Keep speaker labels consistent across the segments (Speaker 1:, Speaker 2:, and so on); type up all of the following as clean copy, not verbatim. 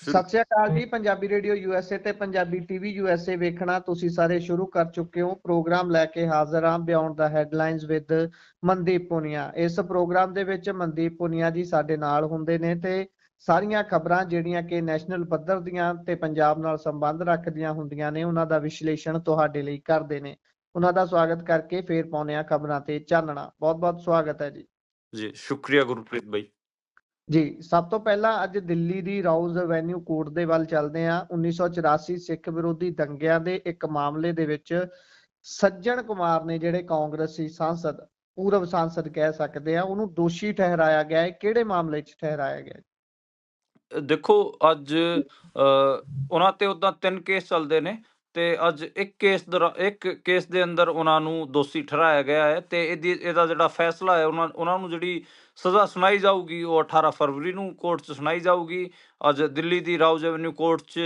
Speaker 1: ਸ਼ੁਰੂ
Speaker 2: ਸਤਿ ਸ਼੍ਰੀ ਅਕਾਲ ਜੀ। ਪੰਜਾਬੀ ਰੇਡੀਓ USA ਤੇ ਪੰਜਾਬੀ ਟੀਵੀ USA ਵੇਖਣਾ ਤੁਸੀਂ ਸਾਰੇ ਸ਼ੁਰੂ ਕਰ ਚੁੱਕੇ ਹੋ। ਪ੍ਰੋਗਰਾਮ ਲੈ ਕੇ ਹਾਜ਼ਰ ਹਾਂ beyond the headlines with Mandeep Punia. ਇਸ ਪ੍ਰੋਗਰਾਮ ਦੇ ਵਿੱਚ ਮਨਦੀਪ ਪੁਨੀਆ ਜੀ ਸਾਡੇ ਨਾਲ ਹੁੰਦੇ ਨੇ ਤੇ ਸਾਰੀਆਂ ਖਬਰਾਂ ਜਿਹੜੀਆਂ ਕਿ ਨੈਸ਼ਨਲ ਪੱਧਰ ਦੀਆਂ ਤੇ ਪੰਜਾਬ ਨਾਲ ਸੰਬੰਧ ਰੱਖਦੀਆਂ ਹੁੰਦੀਆਂ ਨੇ ਉਹਨਾਂ ਦਾ ਵਿਸ਼ਲੇਸ਼ਣ ਤੁਹਾਡੇ ਲਈ ਕਰਦੇ ਨੇ। ਉਹਨਾਂ ਦਾ ਸਵਾਗਤ ਕਰਕੇ ਫੇਰ ਪਾਉਂਦੇ ਆ ਖਬਰਾਂ ਤੇ ਚਾਨਣਾ। ਬਹੁਤ ਬਹੁਤ ਸਵਾਗਤ ਹੈ ਜੀ।
Speaker 1: ਜੀ ਸ਼ੁਕਰੀਆ ਗੁਰਪ੍ਰੀਤ ਬਾਈ।
Speaker 2: ਜੀ, ਸਭ ਤੋਂ ਪਹਿਲਾਂ ਅੱਜ ਦਿੱਲੀ ਦੀ ਰਾਉਜ਼ ਐਵੇਨਿਊ ਕੋਰਟ ਦੇ ਵੱਲ ਚੱਲਦੇ ਹਾਂ। 1984 ਸਿੱਖ ਵਿਰੋਧੀ ਦੰਗਿਆਂ ਦੇ ਇੱਕ ਮਾਮਲੇ ਦੇ ਵਿੱਚ ਸੱਜਣ ਕੁਮਾਰ ਨੇ, ਜਿਹੜੇ ਕਾਂਗਰਸੀ ਸਾਂਸਦ, ਪੂਰਵ ਸਾਂਸਦ ਕਹਿ ਸਕਦੇ ਆ, ਉਹਨੂੰ ਦੋਸ਼ੀ ਠਹਿਰਾਇਆ ਗਿਆ ਹੈ। ਕਿਹੜੇ ਮਾਮਲੇ 'ਚ ਠਹਿਰਾਇਆ ਗਿਆ?
Speaker 1: ਦੇਖੋ ਅੱਜ ਉਹਨਾਂ ਤੇ ਉਦਾਂ 3 ਕੇਸ ਚੱਲਦੇ ਨੇ ਤੇ ਅੱਜ ਇੱਕ ਕੇਸ ਦੇ ਅੰਦਰ ਉਹਨਾਂ ਨੂੰ ਦੋਸ਼ੀ ਠਹਿਰਾਇਆ ਗਿਆ ਹੈ ਤੇ ਇਹਦਾ ਜਿਹੜਾ ਫੈਸਲਾ ਹੈ ਉਹਨਾਂ ਨੂੰ ਜਿਹੜੀ ਸਜ਼ਾ ਸੁਣਾਈ ਜਾਊਗੀ ਉਹ 18 ਫਰਵਰੀ ਨੂੰ ਕੋਰਟ 'ਚ ਸੁਣਾਈ ਜਾਊਗੀ। ਅੱਜ ਦਿੱਲੀ ਦੀ ਰਾਉਜ਼ ਐਵੇਨਿਊ ਕੋਰਟ 'ਚ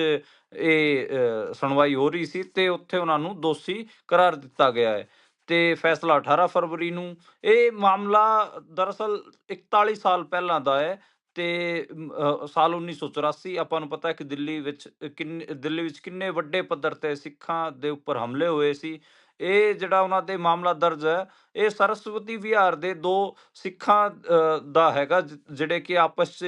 Speaker 1: ਇਹ ਸੁਣਵਾਈ ਹੋ ਰਹੀ ਸੀ ਤੇ ਉੱਥੇ ਉਹਨਾਂ ਨੂੰ ਦੋਸ਼ੀ ਕਰਾਰ ਦਿੱਤਾ ਗਿਆ ਹੈ ਤੇ ਫੈਸਲਾ 18 ਫਰਵਰੀ ਨੂੰ। ਇਹ ਮਾਮਲਾ ਦਰਅਸਲ 41 ਸਾਲ ਪਹਿਲਾਂ ਦਾ ਹੈ ਤੇ ਸਾਲ 1984 ਆਪਾਂ ਨੂੰ ਪਤਾ ਹੈ ਕਿ ਦਿੱਲੀ ਵਿੱਚ ਕਿੰਨੇ ਵੱਡੇ ਪੱਧਰ ਤੇ ਸਿੱਖਾਂ ਦੇ ਉੱਪਰ ਹਮਲੇ ਹੋਏ ਸੀ। ਇਹ ਜਿਹੜਾ ਉਹਨਾਂ ਦੇ ਮਾਮਲਾ ਦਰਜ ਹੈ ਇਹ ਸਰਸਵਤੀ ਵਿਹਾਰ ਦੇ 2 ਸਿੱਖਾਂ ਦਾ ਹੈਗਾ ਜਿਹੜੇ ਕਿ ਆਪਸ 'ਚ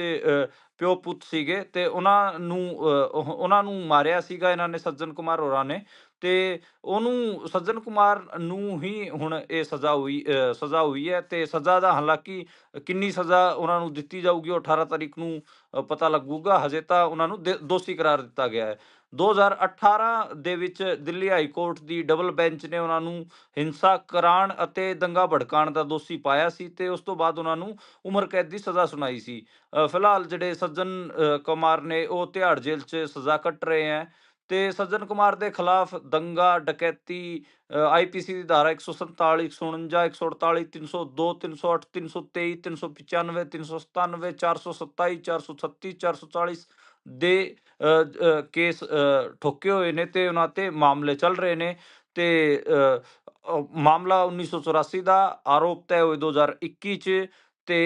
Speaker 1: ਪਿਓ ਪੁੱਤ ਸੀਗੇ ਤੇ ਉਹਨਾਂ ਨੂੰ ਮਾਰਿਆ ਸੀਗਾ ਇਹਨਾਂ ਨੇ, ਸੱਜਣ ਕੁਮਾਰ ਹੋਰਾਂ ਨੇ। ਤੇ ਉਹਨੂੰ ਸੱਜਣ ਕੁਮਾਰ ਨੂੰ ਹੀ ਹੁਣ ਇਹ ਸਜ਼ਾ ਹੋਈ ਹੈ ਤੇ ਸਜ਼ਾ ਦਾ ਹਾਲਾਂਕਿ ਕਿੰਨੀ ਸਜ਼ਾ ਉਹਨਾਂ ਨੂੰ ਦਿੱਤੀ ਜਾਊਗੀ ਉਹ 18 ਤਾਰੀਖ ਨੂੰ ਪਤਾ ਲੱਗੂਗਾ। ਹਜੇ ਤਾਂ ਉਹਨਾਂ ਨੂੰ ਦੋਸ਼ੀ ਕਰਾਰ ਦਿੱਤਾ ਗਿਆ ਹੈ। 2018 ਦੇ ਵਿੱਚ ਦਿੱਲੀ ਹਾਈ ਕੋਰਟ ਦੀ ਡਬਲ ਬੈਂਚ ਨੇ ਉਹਨਾਂ ਨੂੰ ਹਿੰਸਾ ਕਰਾਉਣ ਅਤੇ ਦੰਗਾ ਭੜਕਾਉਣ ਦਾ ਦੋਸ਼ੀ ਪਾਇਆ ਸੀ ਤੇ ਉਸ ਤੋਂ ਬਾਅਦ ਉਹਨਾਂ ਨੂੰ ਉਮਰ ਕੈਦ ਦੀ ਸਜ਼ਾ ਸੁਣਾਈ ਸੀ। ਫਿਲਹਾਲ ਜਿਹੜੇ ਸੱਜਣ ਕੁਮਾਰ ਨੇ ਉਹ ਤਿਹਾੜ ਜੇਲ੍ਹ 'ਚ ਸਜ਼ਾ ਕੱਟ ਰਹੇ ਹੈ ਤੇ ਸੱਜਣ ਕੁਮਾਰ ਦੇ ਖਿਲਾਫ ਦੰਗਾ, ਡਕੈਤੀ, IPC ਦੀ ਧਾਰਾ 147, 149, 148, 302, 308, 323, 395, 397, 427, 436, 440 ਦੇ ਕੇਸ ਠੋਕੇ ਹੋਏ ਨੇ ਤੇ ਉਹਨਾਂ ਤੇ ਮਾਮਲੇ ਚੱਲ ਰਹੇ ਨੇ ਤੇ ਮਾਮਲਾ 1984 ਦਾ, ਆਰੋਪ ਤੈਅ ਹੋਏ 2021 'ਚ ਤੇ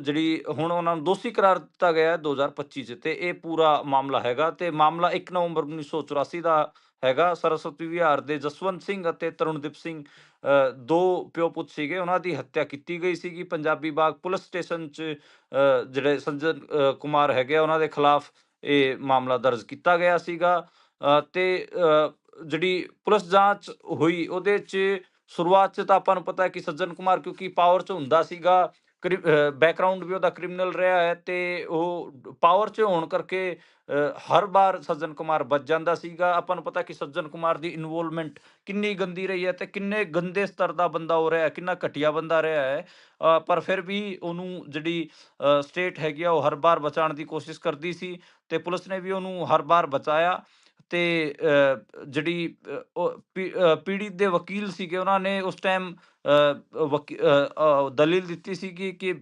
Speaker 1: ਜਿਹੜੀ ਹੁਣ ਉਹਨਾਂ ਨੂੰ ਦੋਸ਼ੀ ਕਰਾਰ ਦਿੱਤਾ ਗਿਆ 2025 'ਚ ਤੇ ਇਹ ਪੂਰਾ ਮਾਮਲਾ ਹੈਗਾ ਤੇ ਮਾਮਲਾ 1 ਨਵੰਬਰ 1984 ਦਾ ਹੈਗਾ। ਸਰਸਵਤੀ ਵਿਹਾਰ ਦੇ ਜਸਵੰਤ ਸਿੰਘ ਅਤੇ ਤਰੁਣਦੀਪ ਸਿੰਘ 2 ਪਿਓ ਪੁੱਤ ਸੀਗੇ, ਉਹਨਾਂ ਦੀ ਹੱਤਿਆ ਕੀਤੀ ਗਈ ਸੀਗੀ। ਪੰਜਾਬੀ ਬਾਗ ਪੁਲਿਸ ਸਟੇਸ਼ਨ 'ਚ ਜਿਹੜੇ ਸੱਜਣ ਕੁਮਾਰ ਹੈਗੇ ਉਹਨਾਂ ਦੇ ਖਿਲਾਫ ਇਹ ਮਾਮਲਾ ਦਰਜ ਕੀਤਾ ਗਿਆ ਸੀਗਾ ਤੇ ਜਿਹੜੀ ਪੁਲਿਸ ਜਾਂਚ ਹੋਈ ਉਹਦੇ 'ਚ ਸ਼ੁਰੂਆਤ 'ਚ ਤਾਂ ਆਪਾਂ ਨੂੰ ਪਤਾ ਹੈ ਕਿ ਸੱਜਣ ਕੁਮਾਰ ਕਿਉਂਕਿ ਪਾਵਰ 'ਚ ਹੁੰਦਾ ਸੀਗਾ, ਬੈਕਗਰਾਊਂਡ ਵੀ ਉਹਦਾ ਕ੍ਰਿਮੀਨਲ ਰਿਹਾ ਹੈ ਤੇ ਉਹ ਪਾਵਰ 'ਚ ਹੋਣ ਕਰਕੇ ਹਰ ਵਾਰ ਸੱਜਣ ਕੁਮਾਰ ਬਚ ਜਾਂਦਾ ਸੀਗਾ। ਆਪਾਂ ਨੂੰ ਪਤਾ ਕਿ ਸੱਜਣ ਕੁਮਾਰ ਦੀ ਇਨਵੋਲਵਮੈਂਟ ਕਿੰਨੀ ਗੰਦੀ ਰਹੀ ਹੈ ਤੇ ਕਿੰਨੇ ਗੰਦੇ ਸਤਰ ਦਾ ਬੰਦਾ ਹੋ ਰਿਹਾ, ਕਿੰਨਾ ਘਟੀਆ ਬੰਦਾ ਰਿਹਾ ਹੈ। ਪਰ ਫਿਰ ਵੀ ਉਹਨੂੰ ਜਿਹੜੀ ਸਟੇਟ ਹੈਗੀ ਆ ਉਹ ਹਰ ਵਾਰ ਬਚਾਉਣ ਦੀ ਕੋਸ਼ਿਸ਼ ਕਰਦੀ ਸੀ ਤੇ ਪੁਲਿਸ ਨੇ ਵੀ ਉਹਨੂੰ ਹਰ ਵਾਰ ਬਚਾਇਆ ਤੇ ਜਿਹੜੀ ਪੀੜਿਤ ਦੇ ਵਕੀਲ ਸੀਗੇ ਉਹਨਾਂ ਨੇ ਉਸ ਟਾਈਮ ਦਲੀਲ ਦਿੱਤੀ ਸੀਗੀ ਕਿ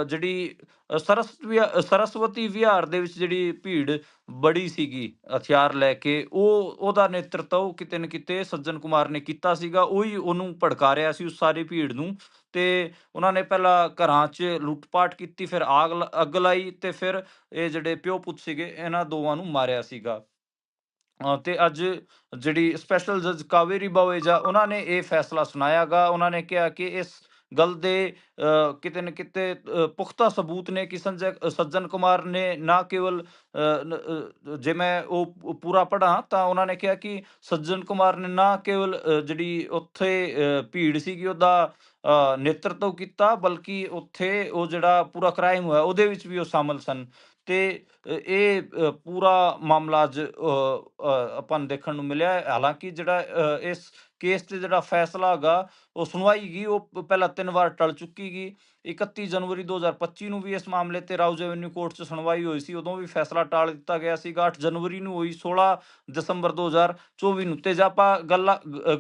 Speaker 1: ਜਿਹੜੀ ਸਰਸਵਤੀ ਵਿਹਾਰ ਦੇ ਵਿੱਚ ਜਿਹੜੀ ਭੀੜ ਬੜੀ ਸੀਗੀ ਹਥਿਆਰ ਲੈ ਕੇ, ਉਹਦਾ ਨੇਤਰਤਵ ਕਿਤੇ ਨਾ ਕਿਤੇ ਸੱਜਣ ਕੁਮਾਰ ਨੇ ਕੀਤਾ ਸੀਗਾ। ਉਹੀ ਉਹਨੂੰ ਭੜਕਾ ਰਿਹਾ ਸੀ ਉਸ ਸਾਰੀ ਭੀੜ ਨੂੰ ਤੇ ਉਹਨਾਂ ਨੇ ਪਹਿਲਾਂ ਘਰਾਂ 'ਚ ਲੁੱਟ-ਪਾਟ ਕੀਤੀ, ਫਿਰ ਅੱਗ ਲਾਈ ਤੇ ਫਿਰ ਇਹ ਜਿਹੜੇ ਪਿਓ ਪੁੱਤ ਸੀਗੇ ਇਹਨਾਂ ਦੋਵਾਂ ਨੂੰ ਮਾਰਿਆ ਸੀਗਾ। ਤੇ ਅੱਜ ਜਿਹੜੀ ਸਪੈਸ਼ਲ ਜੱਜ ਕਾਵੇਰੀ ਬਾਵੇਜਾ ਉਹਨਾਂ ਨੇ ਇਹ ਫੈਸਲਾ ਸੁਣਾਇਆ ਗਾ। ਉਹਨਾਂ ਨੇ ਕਿਹਾ ਕਿ ਇਸ ਗੱਲ ਦੇ ਕਿਤੇ ਨਾ ਕਿਤੇ ਪੁਖਤਾ ਸਬੂਤ ਨੇ ਕਿ ਸੱਜਣ ਕੁਮਾਰ ਨੇ ਨਾ ਕੇਵਲ ਜੇ ਮੈਂ ਉਹ ਪੂਰਾ ਪੜ੍ਹਾਂ ਤਾਂ ਉਹਨਾਂ ਨੇ ਕਿਹਾ ਕਿ ਸੱਜਣ ਕੁਮਾਰ ਨੇ ਨਾ ਕੇਵਲ ਜਿਹੜੀ ਉੱਥੇ ਭੀੜ ਸੀਗੀ ਉਹਦਾ ਨੇਤਰਤਵ ਕੀਤਾ, ਬਲਕਿ ਉੱਥੇ ਉਹ ਜਿਹੜਾ ਪੂਰਾ ਕ੍ਰਾਈਮ ਹੋਇਆ ਉਹਦੇ ਵਿੱਚ ਵੀ ਉਹ ਸ਼ਾਮਲ ਸਨ ਤੇ ਇਹ ਪੂਰਾ ਮਾਮਲਾ ਅੱਜ ਆਪਾਂ ਨੂੰ ਦੇਖਣ ਨੂੰ ਮਿਲਿਆ ਹੈ। ਹਾਲਾਂਕਿ ਜਿਹੜਾ ਇਸ ਕੇਸ ਤੇ ਜਿਹੜਾ ਫੈਸਲਾ ਹੈਗਾ ਉਹ ਸੁਣਵਾਈ ਗਈ ਉਹ ਪਹਿਲਾਂ 3 ਵਾਰ ਟਲ ਚੁੱਕੀ ਗਈ। 31 ਜਨਵਰੀ 2025 ਨੂੰ ਵੀ ਇਸ ਮਾਮਲੇ ਤੇ ਰਾਉਜ਼ ਐਵੇਨਿਊ ਕੋਰਟ 'ਚ ਸੁਣਵਾਈ ਹੋਈ ਸੀ, ਉਦੋਂ ਵੀ ਫੈਸਲਾ ਟਾਲ ਦਿੱਤਾ ਗਿਆ ਸੀਗਾ। 8 ਜਨਵਰੀ ਨੂੰ ਹੋਈ, 16 ਦਸੰਬਰ 2024 ਨੂੰ। ਤੇ ਜੇ ਆਪਾਂ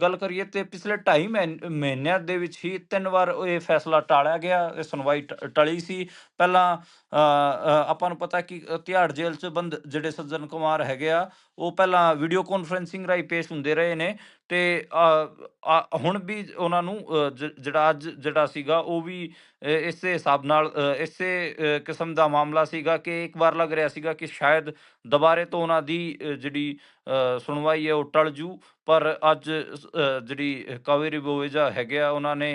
Speaker 1: ਗੱਲ ਕਰੀਏ ਤੇ ਪਿਛਲੇ 2.5 ਮਹੀਨਿਆਂ ਦੇ ਵਿੱਚ ਹੀ 3 ਵਾਰ ਇਹ ਫੈਸਲਾ ਟਾਲਿਆ ਗਿਆ, ਇਹ ਸੁਣਵਾਈ ਟਲੀ ਸੀ। ਪਹਿਲਾਂ ਆਪਾਂ ਨੂੰ ਪਤਾ ਕਿ ਤਿਹਾੜ ਜੇਲ੍ਹ 'ਚ ਬੰਦ ਜਿਹੜੇ ਸੱਜਣ ਕੁਮਾਰ ਹੈਗੇ ਆ ਉਹ ਪਹਿਲਾਂ ਵੀਡੀਓ ਕਾਨਫਰੰਸਿੰਗ ਰਾਹੀਂ ਪੇਸ਼ ਹੁੰਦੇ ਰਹੇ ਨੇ ਤੇ ਹੁਣ ਵੀ ਉਹਨਾਂ ਨੂੰ ਜਿਹੜਾ ਅੱਜ ਜਿਹੜਾ ਸੀਗਾ ਉਹ ਵੀ ਇਸੇ ਹਿਸਾਬ ਨਾਲ ਇਸੇ ਕਿਸਮ ਦਾ ਮਾਮਲਾ ਸੀਗਾ ਕਿ ਇੱਕ ਵਾਰ ਲੱਗ ਰਿਹਾ ਸੀਗਾ ਕਿ ਸ਼ਾਇਦ ਦੁਬਾਰੇ ਤੋਂ ਉਹਨਾਂ ਦੀ ਜਿਹੜੀ ਸੁਣਵਾਈ ਹੈ ਉਹ ਟਲ ਜੂ। ਪਰ ਅੱਜ ਜਿਹੜੀ ਕਾਵੇਰੀ ਬੋਵੇਜਾ ਹੈਗੇ ਆ, ਉਹਨਾਂ ਨੇ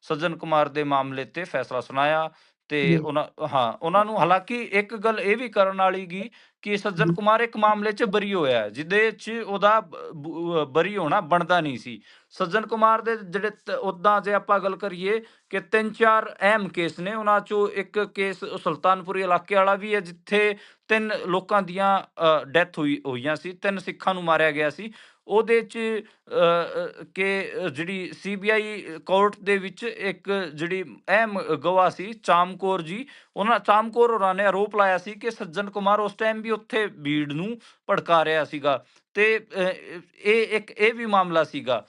Speaker 1: ਸੱਜਣ ਕੁਮਾਰ ਦੇ ਮਾਮਲੇ ਤੇ ਫੈਸਲਾ ਸੁਣਾਇਆ ਤੇ
Speaker 2: ਜੀ
Speaker 1: ਉਹਨਾਂ ਨੂੰ ਹਾਲਾਂਕਿ ਇੱਕ ਗੱਲ ਇਹ ਵੀ ਕਰਨ ਵਾਲੀ ਗੀ ਕਿ ਸੱਜਣ
Speaker 2: ਜੀ
Speaker 1: ਕੁਮਾਰ ਇੱਕ ਮਾਮਲੇ 'ਚ ਬਰੀ ਹੋਇਆ ਹੈ, ਜਿਹਦੇ 'ਚ ਉਹਦਾ ਬਰੀ ਹੋਣਾ ਬਣਦਾ ਨਹੀਂ ਸੀ। ਸੱਜਣ ਕੁਮਾਰ ਦੇ ਜਿਹੜੇ ਓਦਾਂ ਜੇ ਆਪਾਂ ਗੱਲ ਕਰੀਏ ਕਿ 3-4 ਅਹਿਮ ਕੇਸ ਨੇ, ਉਹਨਾਂ 'ਚੋਂ ਇੱਕ ਕੇਸ ਸੁਲਤਾਨਪੁਰੀ ਇਲਾਕੇ ਵਾਲਾ ਵੀ ਹੈ, ਜਿੱਥੇ 3 ਲੋਕਾਂ ਦੀਆਂ ਡੈਥ ਹੋਈਆਂ ਸੀ, 3 ਸਿੱਖਾਂ ਨੂੰ ਮਾਰਿਆ ਗਿਆ ਸੀ। ਉਹਦੇ 'ਚ ਜਿਹੜੀ ਸੀਬੀਆਈ ਕੋਰਟ ਦੇ ਵਿੱਚ ਇੱਕ ਜਿਹੜੀ ਅਹਿਮ ਗਵਾਹ ਸੀ ਚਾਮਕੌਰ ਜੀ, ਚਾਮਕੌਰ ਹੋਰਾਂ ਨੇ ਆਰੋਪ ਲਾਇਆ ਸੀ ਕਿ ਸੱਜਣ ਕੁਮਾਰ ਉਸ ਟਾਈਮ ਵੀ ਉੱਥੇ ਭੀੜ ਨੂੰ ਭੜਕਾ ਰਿਹਾ ਸੀਗਾ ਤੇ ਇਹ ਵੀ ਮਾਮਲਾ ਸੀਗਾ।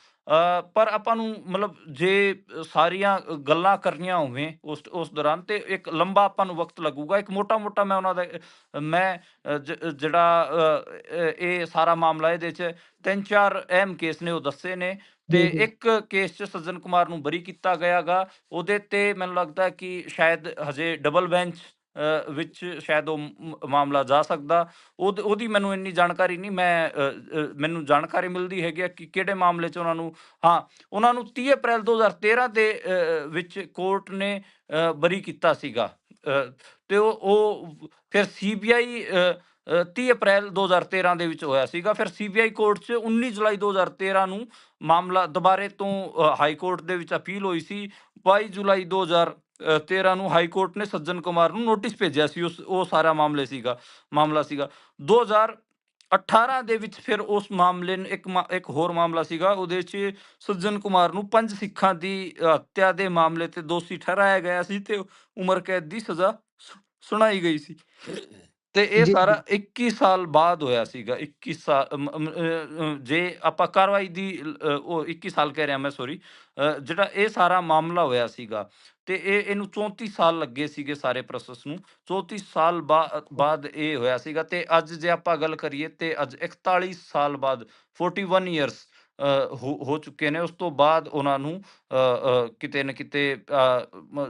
Speaker 1: ਪਰ ਆਪਾਂ ਨੂੰ ਮਤਲਬ ਜੇ ਸਾਰੀਆਂ ਗੱਲਾਂ ਕਰਨੀਆਂ ਹੋਵੇ ਉਸ ਦੌਰਾਨ ਤੇ ਇੱਕ ਲੰਬਾ ਆਪਾਂ ਨੂੰ ਵਕਤ ਲੱਗੂਗਾ। ਇੱਕ ਮੋਟਾ-ਮੋਟਾ ਮੈਂ ਉਹਨਾਂ ਦਾ ਮੈਂ ਜਿਹੜਾ ਇਹ ਸਾਰਾ ਮਾਮਲਾ ਇਹਦੇ 'ਚ 3-4 ਅਹਿਮ ਕੇਸ ਨੇ ਉਹ ਦੱਸੇ ਨੇ ਤੇ
Speaker 2: ਜੀ ਜੀ
Speaker 1: ਇੱਕ ਕੇਸ 'ਚ ਸੱਜਣ ਕੁਮਾਰ ਨੂੰ ਬਰੀ ਕੀਤਾ ਗਿਆ ਗਾ। ਉਹਦੇ ਤੇ ਮੈਨੂੰ ਲੱਗਦਾ ਕਿ ਸ਼ਾਇਦ ਹਜੇ ਡਬਲ ਬੈਂਚ ਵਿੱਚ ਸ਼ਾਇਦ ਉਹ ਮਾਮਲਾ ਜਾ ਸਕਦਾ। ਉਹਦੀ ਮੈਨੂੰ ਇੰਨੀ ਜਾਣਕਾਰੀ ਨਹੀਂ। ਮੈਨੂੰ ਜਾਣਕਾਰੀ ਮਿਲਦੀ ਹੈਗੀ ਆ ਕਿ ਕਿਹੜੇ ਮਾਮਲੇ 'ਚ ਉਹਨਾਂ ਨੂੰ 30 ਅਪ੍ਰੈਲ 2013 ਦੇ ਵਿੱਚ ਕੋਰਟ ਨੇ ਬਰੀ ਕੀਤਾ ਸੀਗਾ। ਤੇ ਉਹ ਫਿਰ ਸੀਬੀਆਈ 30 ਅਪ੍ਰੈਲ 2013 ਦੇ ਵਿੱਚ ਹੋਇਆ ਸੀਗਾ। ਫਿਰ ਸੀਬੀਆਈ ਕੋਰਟ 'ਚ 19 ਜੁਲਾਈ 2013 ਨੂੰ ਮਾਮਲਾ ਦੁਬਾਰੇ ਤੋਂ ਹਾਈ ਕੋਰਟ ਦੇ ਵਿੱਚ ਅਪੀਲ ਹੋਈ ਸੀ। 22 ਜੁਲਾਈ 2013 ਨੂੰ ਹਾਈ ਕੋਰਟ ਨੇ ਸੱਜਣ ਕੁਮਾਰ ਨੂੰ ਨੋਟਿਸ ਭੇਜਿਆ ਸੀ। ਉਹ ਸਾਰਾ ਮਾਮਲਾ ਸੀਗਾ 2018 ਦੇ ਵਿੱਚ। ਫਿਰ ਉਸ ਮਾਮਲੇ ਨੂੰ ਇੱਕ ਹੋਰ ਮਾਮਲਾ ਸੀਗਾ, ਉਹਦੇ 'ਚ ਸੱਜਣ ਕੁਮਾਰ ਨੂੰ 5 ਸਿੱਖਾਂ ਦੀ ਹੱਤਿਆ ਦੇ ਮਾਮਲੇ ਤੇ ਦੋਸ਼ੀ ਠਹਿਰਾਇਆ ਗਿਆ ਸੀ ਤੇ ਉਮਰ ਕੈਦ ਦੀ ਸਜ਼ਾ ਸੁਣਾਈ ਗਈ ਸੀ। ਤੇ ਇਹ
Speaker 2: ਜੀ
Speaker 1: ਸਾਰਾ 21 ਸਾਲ ਬਾਅਦ ਹੋਇਆ ਸੀਗਾ। 21 ਸਾਲ ਜੇ ਆਪਾਂ ਕਾਰਵਾਈ ਦੀ ਉਹ 21 ਸਾਲ ਕਹਿ ਰਿਹਾ ਮੈਂ, ਸੌਰੀ। ਜਿਹੜਾ ਇਹ ਸਾਰਾ ਮਾਮਲਾ ਹੋਇਆ ਸੀਗਾ ਤੇ ਇਹਨੂੰ 34 ਸਾਲ ਲੱਗੇ ਸੀਗੇ ਸਾਰੇ ਪ੍ਰੋਸੈਸ ਨੂੰ। 34 ਸਾਲ ਬਾਅਦ ਇਹ ਹੋਇਆ ਸੀਗਾ ਤੇ ਅੱਜ ਜੇ ਆਪਾਂ ਗੱਲ ਕਰੀਏ ਤੇ ਅੱਜ 41 ਸਾਲ ਬਾਅਦ 41 ਇਅਰਸ ਹੋ ਚੁੱਕੇ ਨੇ। ਉਸ ਤੋਂ ਬਾਅਦ ਉਹਨਾਂ ਨੂੰ ਕਿਤੇ ਨਾ ਕਿਤੇ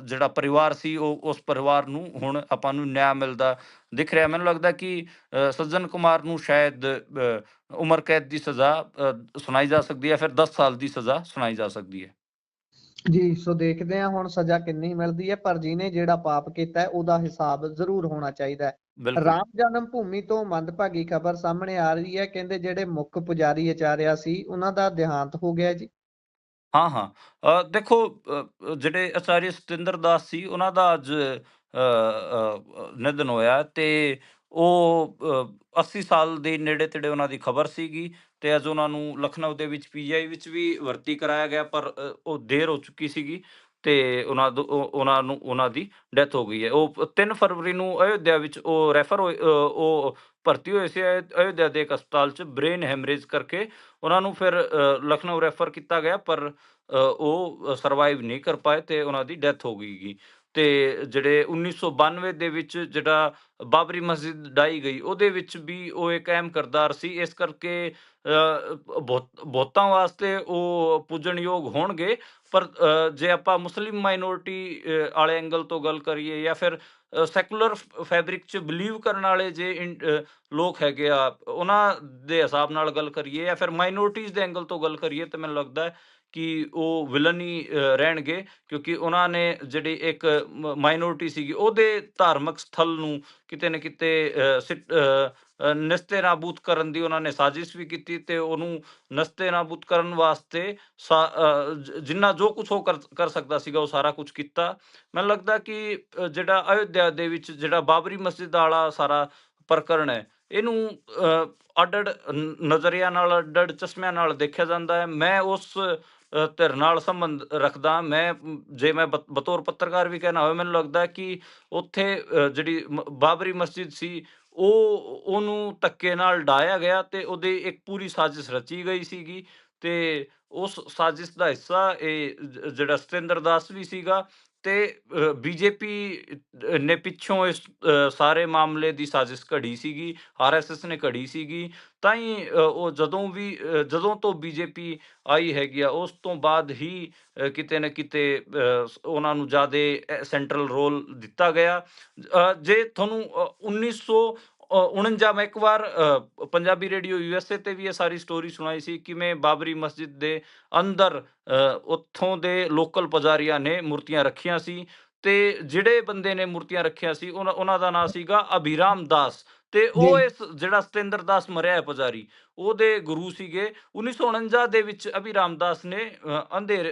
Speaker 1: ਜਿਹੜਾ ਪਰਿਵਾਰ ਸੀ ਉਸ ਪਰਿਵਾਰ ਨੂੰ ਹੁਣ ਆਪਾਂ ਨੂੰ ਨਿਆਂ ਮਿਲਦਾ ਦਿਖ ਰਿਹਾ। ਮੈਨੂੰ ਲੱਗਦਾ ਕਿ ਸੱਜਣ ਕੁਮਾਰ ਨੂੰ ਸ਼ਾਇਦ ਉਮਰ ਕੈਦ ਦੀ ਸਜ਼ਾ ਸੁਣਾਈ ਜਾ ਸਕਦੀ ਹੈ, ਫਿਰ 10 ਸਾਲ ਦੀ ਸਜ਼ਾ ਸੁਣਾਈ ਜਾ ਸਕਦੀ ਹੈ।
Speaker 2: ਜੀ ਸੋ ਦੇਖਦੇ ਹਾਂ ਹੁਣ ਸਜ਼ਾ ਕਿੰਨੀ ਮਿਲਦੀ ਹੈ, ਪਰ ਜਿਹਨੇ ਜਿਹੜਾ ਪਾਪ ਕੀਤਾ ਹੈ ਉਹਦਾ ਹਿਸਾਬ ਜ਼ਰੂਰ ਹੋਣਾ ਚਾਹੀਦਾ ਹੈ।
Speaker 1: ਬਿਲਕੁਲ।
Speaker 2: ਰਾਮ ਜਨਮ ਭੂਮੀ ਤੋਂ ਮੰਦਭਾਗੀ ਖਬਰ ਸਾਹਮਣੇ ਆ ਰਹੀ ਹੈ, ਕਹਿੰਦੇ ਜਿਹੜੇ ਮੁੱਖ ਪੁਜਾਰੀ ਆਚਾਰਿਆ ਸੀ ਉਹਨਾਂ ਦਾ ਦੇਹਾਂਤ ਹੋ ਗਿਆ ਜੀ।
Speaker 1: ਹਾਂ। ਦੇਖੋ, ਜਿਹੜੇ ਆਚਾਰੀਆ ਸਤਿੰਦਰ ਦਾਸ ਸੀ, ਉਹਨਾਂ ਦਾ ਅੱਜ ਨਿਧਨ ਹੋਇਆ ਤੇ ਉਹ 80 ਸਾਲ ਦੇ ਨੇੜੇ-ਤੇੜੇ ਉਹਨਾਂ ਦੀ ਖਬਰ ਸੀਗੀ ਤੇ ਅੱਜ ਉਹਨਾਂ ਨੂੰ ਲਖਨਊ ਦੇ ਵਿੱਚ ਪੀਜੀਆਈ ਵਿੱਚ ਵੀ ਭਰਤੀ ਕਰਾਇਆ ਗਿਆ, ਪਰ ਉਹ ਦੇਰ ਹੋ ਚੁੱਕੀ ਸੀਗੀ ਤੇ ਉਹਨਾਂ ਦੀ ਡੈਥ ਹੋ ਗਈ ਹੈ। ਉਹ 3 ਫਰਵਰੀ ਨੂੰ ਅਯੋਧਿਆ ਵਿੱਚ ਉਹ ਉਹ ਭਰਤੀ ਹੋਏ ਸੀ ਅਯੋਧਿਆ ਦੇ ਇੱਕ ਹਸਪਤਾਲ 'ਚ ਬ੍ਰੇਨ ਹੈਮਰੇਜ ਕਰਕੇ। ਉਹਨਾਂ ਨੂੰ ਫਿਰ ਲਖਨਊ ਰੈਫਰ ਕੀਤਾ ਗਿਆ, ਪਰ ਉਹ ਸਰਵਾਈਵ ਨਹੀਂ ਕਰ ਪਾਏ ਤੇ ਉਹਨਾਂ ਦੀ ਡੈਥ ਹੋ ਗਈ ਗੀ। ਤੇ ਜਿਹੜੇ 1992 ਦੇ ਵਿੱਚ ਜਿਹੜਾ ਬਾਬਰੀ ਮਸਜਿਦ ਢਾਈ ਗਈ, ਉਹਦੇ ਵਿੱਚ ਵੀ ਉਹ ਇੱਕ ਅਹਿਮ ਕਿਰਦਾਰ ਸੀ। ਇਸ ਕਰਕੇ ਬਹੁਤਾਂ ਵਾਸਤੇ ਉਹ ਪੂਜਣਯੋਗ ਹੋਣਗੇ। ਪਰ ਜੇ ਆਪਾਂ ਮੁਸਲਿਮ ਮਾਈਨੋਰਿਟੀ ਵਾਲੇ ਐਂਗਲ ਤੋਂ ਗੱਲ ਕਰੀਏ ਜਾਂ ਫਿਰ ਸੈਕੂਲਰ ਫੈਬਰਿਕ 'ਚ ਬਿਲੀਵ ਕਰਨ ਵਾਲੇ ਜੇ ਲੋਕ ਹੈਗੇ ਆ, ਉਹਨਾਂ ਦੇ ਹਿਸਾਬ ਨਾਲ ਗੱਲ ਕਰੀਏ ਜਾਂ ਫਿਰ ਮਾਈਨੋਰਿਟੀਜ਼ ਦੇ ਐਂਗਲ ਤੋਂ ਗੱਲ ਕਰੀਏ, ਤਾਂ ਮੈਨੂੰ ਲੱਗਦਾ ਹੈ ਕਿ ਉਹ ਵਿਲਨ ਹੀ ਰਹਿਣਗੇ। ਕਿਉਂਕਿ ਉਹਨਾਂ ਨੇ ਜਿਹੜੀ ਇੱਕ ਮਾਈਨੋਰਿਟੀ ਸੀਗੀ, ਉਹਦੇ ਧਾਰਮਿਕ ਸਥਲ ਨੂੰ ਕਿਤੇ ਨਾ ਕਿਤੇ ਨਸਤੇ ਨਾਬੂਦ ਕਰਨ ਦੀ ਉਹਨਾਂ ਨੇ ਸਾਜ਼ਿਸ਼ ਵੀ ਕੀਤੀ ਤੇ ਉਹਨੂੰ ਨਸਤੇ ਨਾਬੂਦ ਕਰਨ ਵਾਸਤੇ ਜਿੰਨਾ ਜੋ ਕੁਛ ਉਹ ਕਰ ਸਕਦਾ ਸੀਗਾ, ਉਹ ਸਾਰਾ ਕੁਛ ਕੀਤਾ। ਮੈਨੂੰ ਲੱਗਦਾ ਕਿ ਜਿਹੜਾ ਅਯੋਧਿਆ ਦੇ ਵਿੱਚ ਜਿਹੜਾ ਬਾਬਰੀ ਮਸਜਿਦ ਵਾਲਾ ਸਾਰਾ ਪ੍ਰਕਰਨ ਹੈ, ਇਹਨੂੰ ਅੱਡ-ਅੱਡ ਨਜ਼ਰੀਆ ਨਾਲ, ਅੱਡ-ਅੱਡ ਚਸ਼ਮਿਆਂ ਨਾਲ ਦੇਖਿਆ ਜਾਂਦਾ ਹੈ। ਮੈਂ ਉਸ ਧਿਰ ਨਾਲ ਸੰਬੰਧ ਰੱਖਦਾ। ਜੇ ਮੈਂ ਬਤੌਰ ਪੱਤਰਕਾਰ ਵੀ ਕਹਿਣਾ ਹੋਵੇ, ਮੈਨੂੰ ਲੱਗਦਾ ਕਿ ਉੱਥੇ ਜਿਹੜੀ ਬਾਬਰੀ ਮਸਜਿਦ ਸੀ, ਉਹਨੂੰ ਧੱਕੇ ਨਾਲ ਢਾਹਿਆ ਗਿਆ ਤੇ ਉਹਦੀ ਇੱਕ ਪੂਰੀ ਸਾਜ਼ਿਸ਼ ਰਚੀ ਗਈ ਸੀਗੀ ਤੇ ਉਸ ਸਾਜ਼ਿਸ਼ ਦਾ ਹਿੱਸਾ ਇਹ ਜਿਹੜਾ ਸਤਿੰਦਰ ਦਾਸ ਵੀ ਸੀਗਾ ਤੇ ਬੀਜੇਪੀ ਨੇ ਪਿੱਛੋਂ ਇਸ ਸਾਰੇ ਮਾਮਲੇ ਦੀ ਸਾਜ਼ਿਸ਼ ਘੜੀ ਸੀਗੀ, ਆਰਐਸਐਸ ਨੇ ਘੜੀ ਸੀਗੀ। ਤਾਂ ਹੀ ਉਹ ਜਦੋਂ ਤੋਂ ਬੀਜੇਪੀ ਆਈ ਹੈਗੀ ਆ, ਉਸ ਤੋਂ ਬਾਅਦ ਹੀ ਕਿਤੇ ਨਾ ਕਿਤੇ ਉਹਨਾਂ ਨੂੰ ਜ਼ਿਆਦੇ ਸੈਂਟਰਲ ਰੋਲ ਦਿੱਤਾ ਗਿਆ। ਜੇ ਤੁਹਾਨੂੰ 1949 ਮੈਂ ਇੱਕ ਵਾਰ ਪੰਜਾਬੀ ਰੇਡੀਓ ਯੂਐਸਏ ਤੇ ਵੀ ਇਹ ਸਾਰੀ ਸਟੋਰੀ ਸੁਣਾਈ ਸੀ, ਕਿਵੇਂ ਬਾਬਰੀ ਮਸਜਿਦ ਦੇ ਅੰਦਰ ਉੱਥੋਂ ਦੇ ਲੋਕਲ ਪੁਜਾਰੀਆਂ ਨੇ ਮੂਰਤੀਆਂ ਰੱਖੀਆਂ ਸੀ, ਤੇ ਜਿਹੜੇ ਬੰਦੇ ਨੇ ਮੂਰਤੀਆਂ ਰੱਖੀਆਂ ਸੀ ਉਹਨਾਂ ਦਾ ਨਾਂ ਸੀਗਾ ਅਭਿਰਾਮ ਦਾਸ, ਤੇ
Speaker 2: ਜੀ
Speaker 1: ਉਹ ਇਸ ਜਿਹੜਾ ਸਤਿੰਦਰ ਦਾਸ ਮਰਿਆ ਹੈ ਪੁਜਾਰੀ, ਉਹਦੇ ਗੁਰੂ ਸੀਗੇ। 1949 ਦੇ ਵਿੱਚ ਅਭਿਰਾਮ ਦਾਸ ਨੇ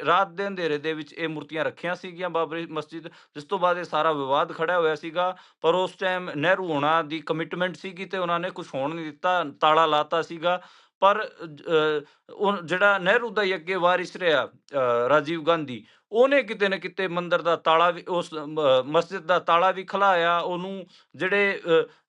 Speaker 1: ਰਾਤ ਦੇ ਅੰਧੇਰੇ ਦੇ ਵਿੱਚ ਇਹ ਮੂਰਤੀਆਂ ਰੱਖੀਆਂ ਸੀਗੀਆਂ ਬਾਬਰੀ ਮਸਜਿਦ, ਜਿਸ ਤੋਂ ਬਾਅਦ ਇਹ ਸਾਰਾ ਵਿਵਾਦ ਖੜਾ ਹੋਇਆ ਸੀਗਾ। ਪਰ ਉਸ ਟਾਈਮ ਨਹਿਰੂ ਹੋਣਾ ਦੀ ਕਮਿਟਮੈਂਟ ਸੀਗੀ ਤੇ ਉਹਨਾਂ ਨੇ ਕੁਝ ਹੋਣ ਨਹੀਂ ਦਿੱਤਾ, ਤਾਲਾ ਲਾਤਾ ਸੀਗਾ। ਪਰ ਉਹ ਜਿਹੜਾ ਨਹਿਰੂ ਦਾ ਹੀ ਅੱਗੇ ਵਾਰਿਸ ਰਿਹਾ ਰਾਜੀਵ ਗਾਂਧੀ, ਉਹਨੇ ਕਿਤੇ ਨਾ ਕਿਤੇ ਮੰਦਿਰ ਦਾ ਤਾਲਾ ਵੀ, ਉਸ ਮਸਜਿਦ ਦਾ ਤਾਲਾ ਵੀ ਖਲਾਇਆ ਉਹਨੂੰ। ਜਿਹੜੇ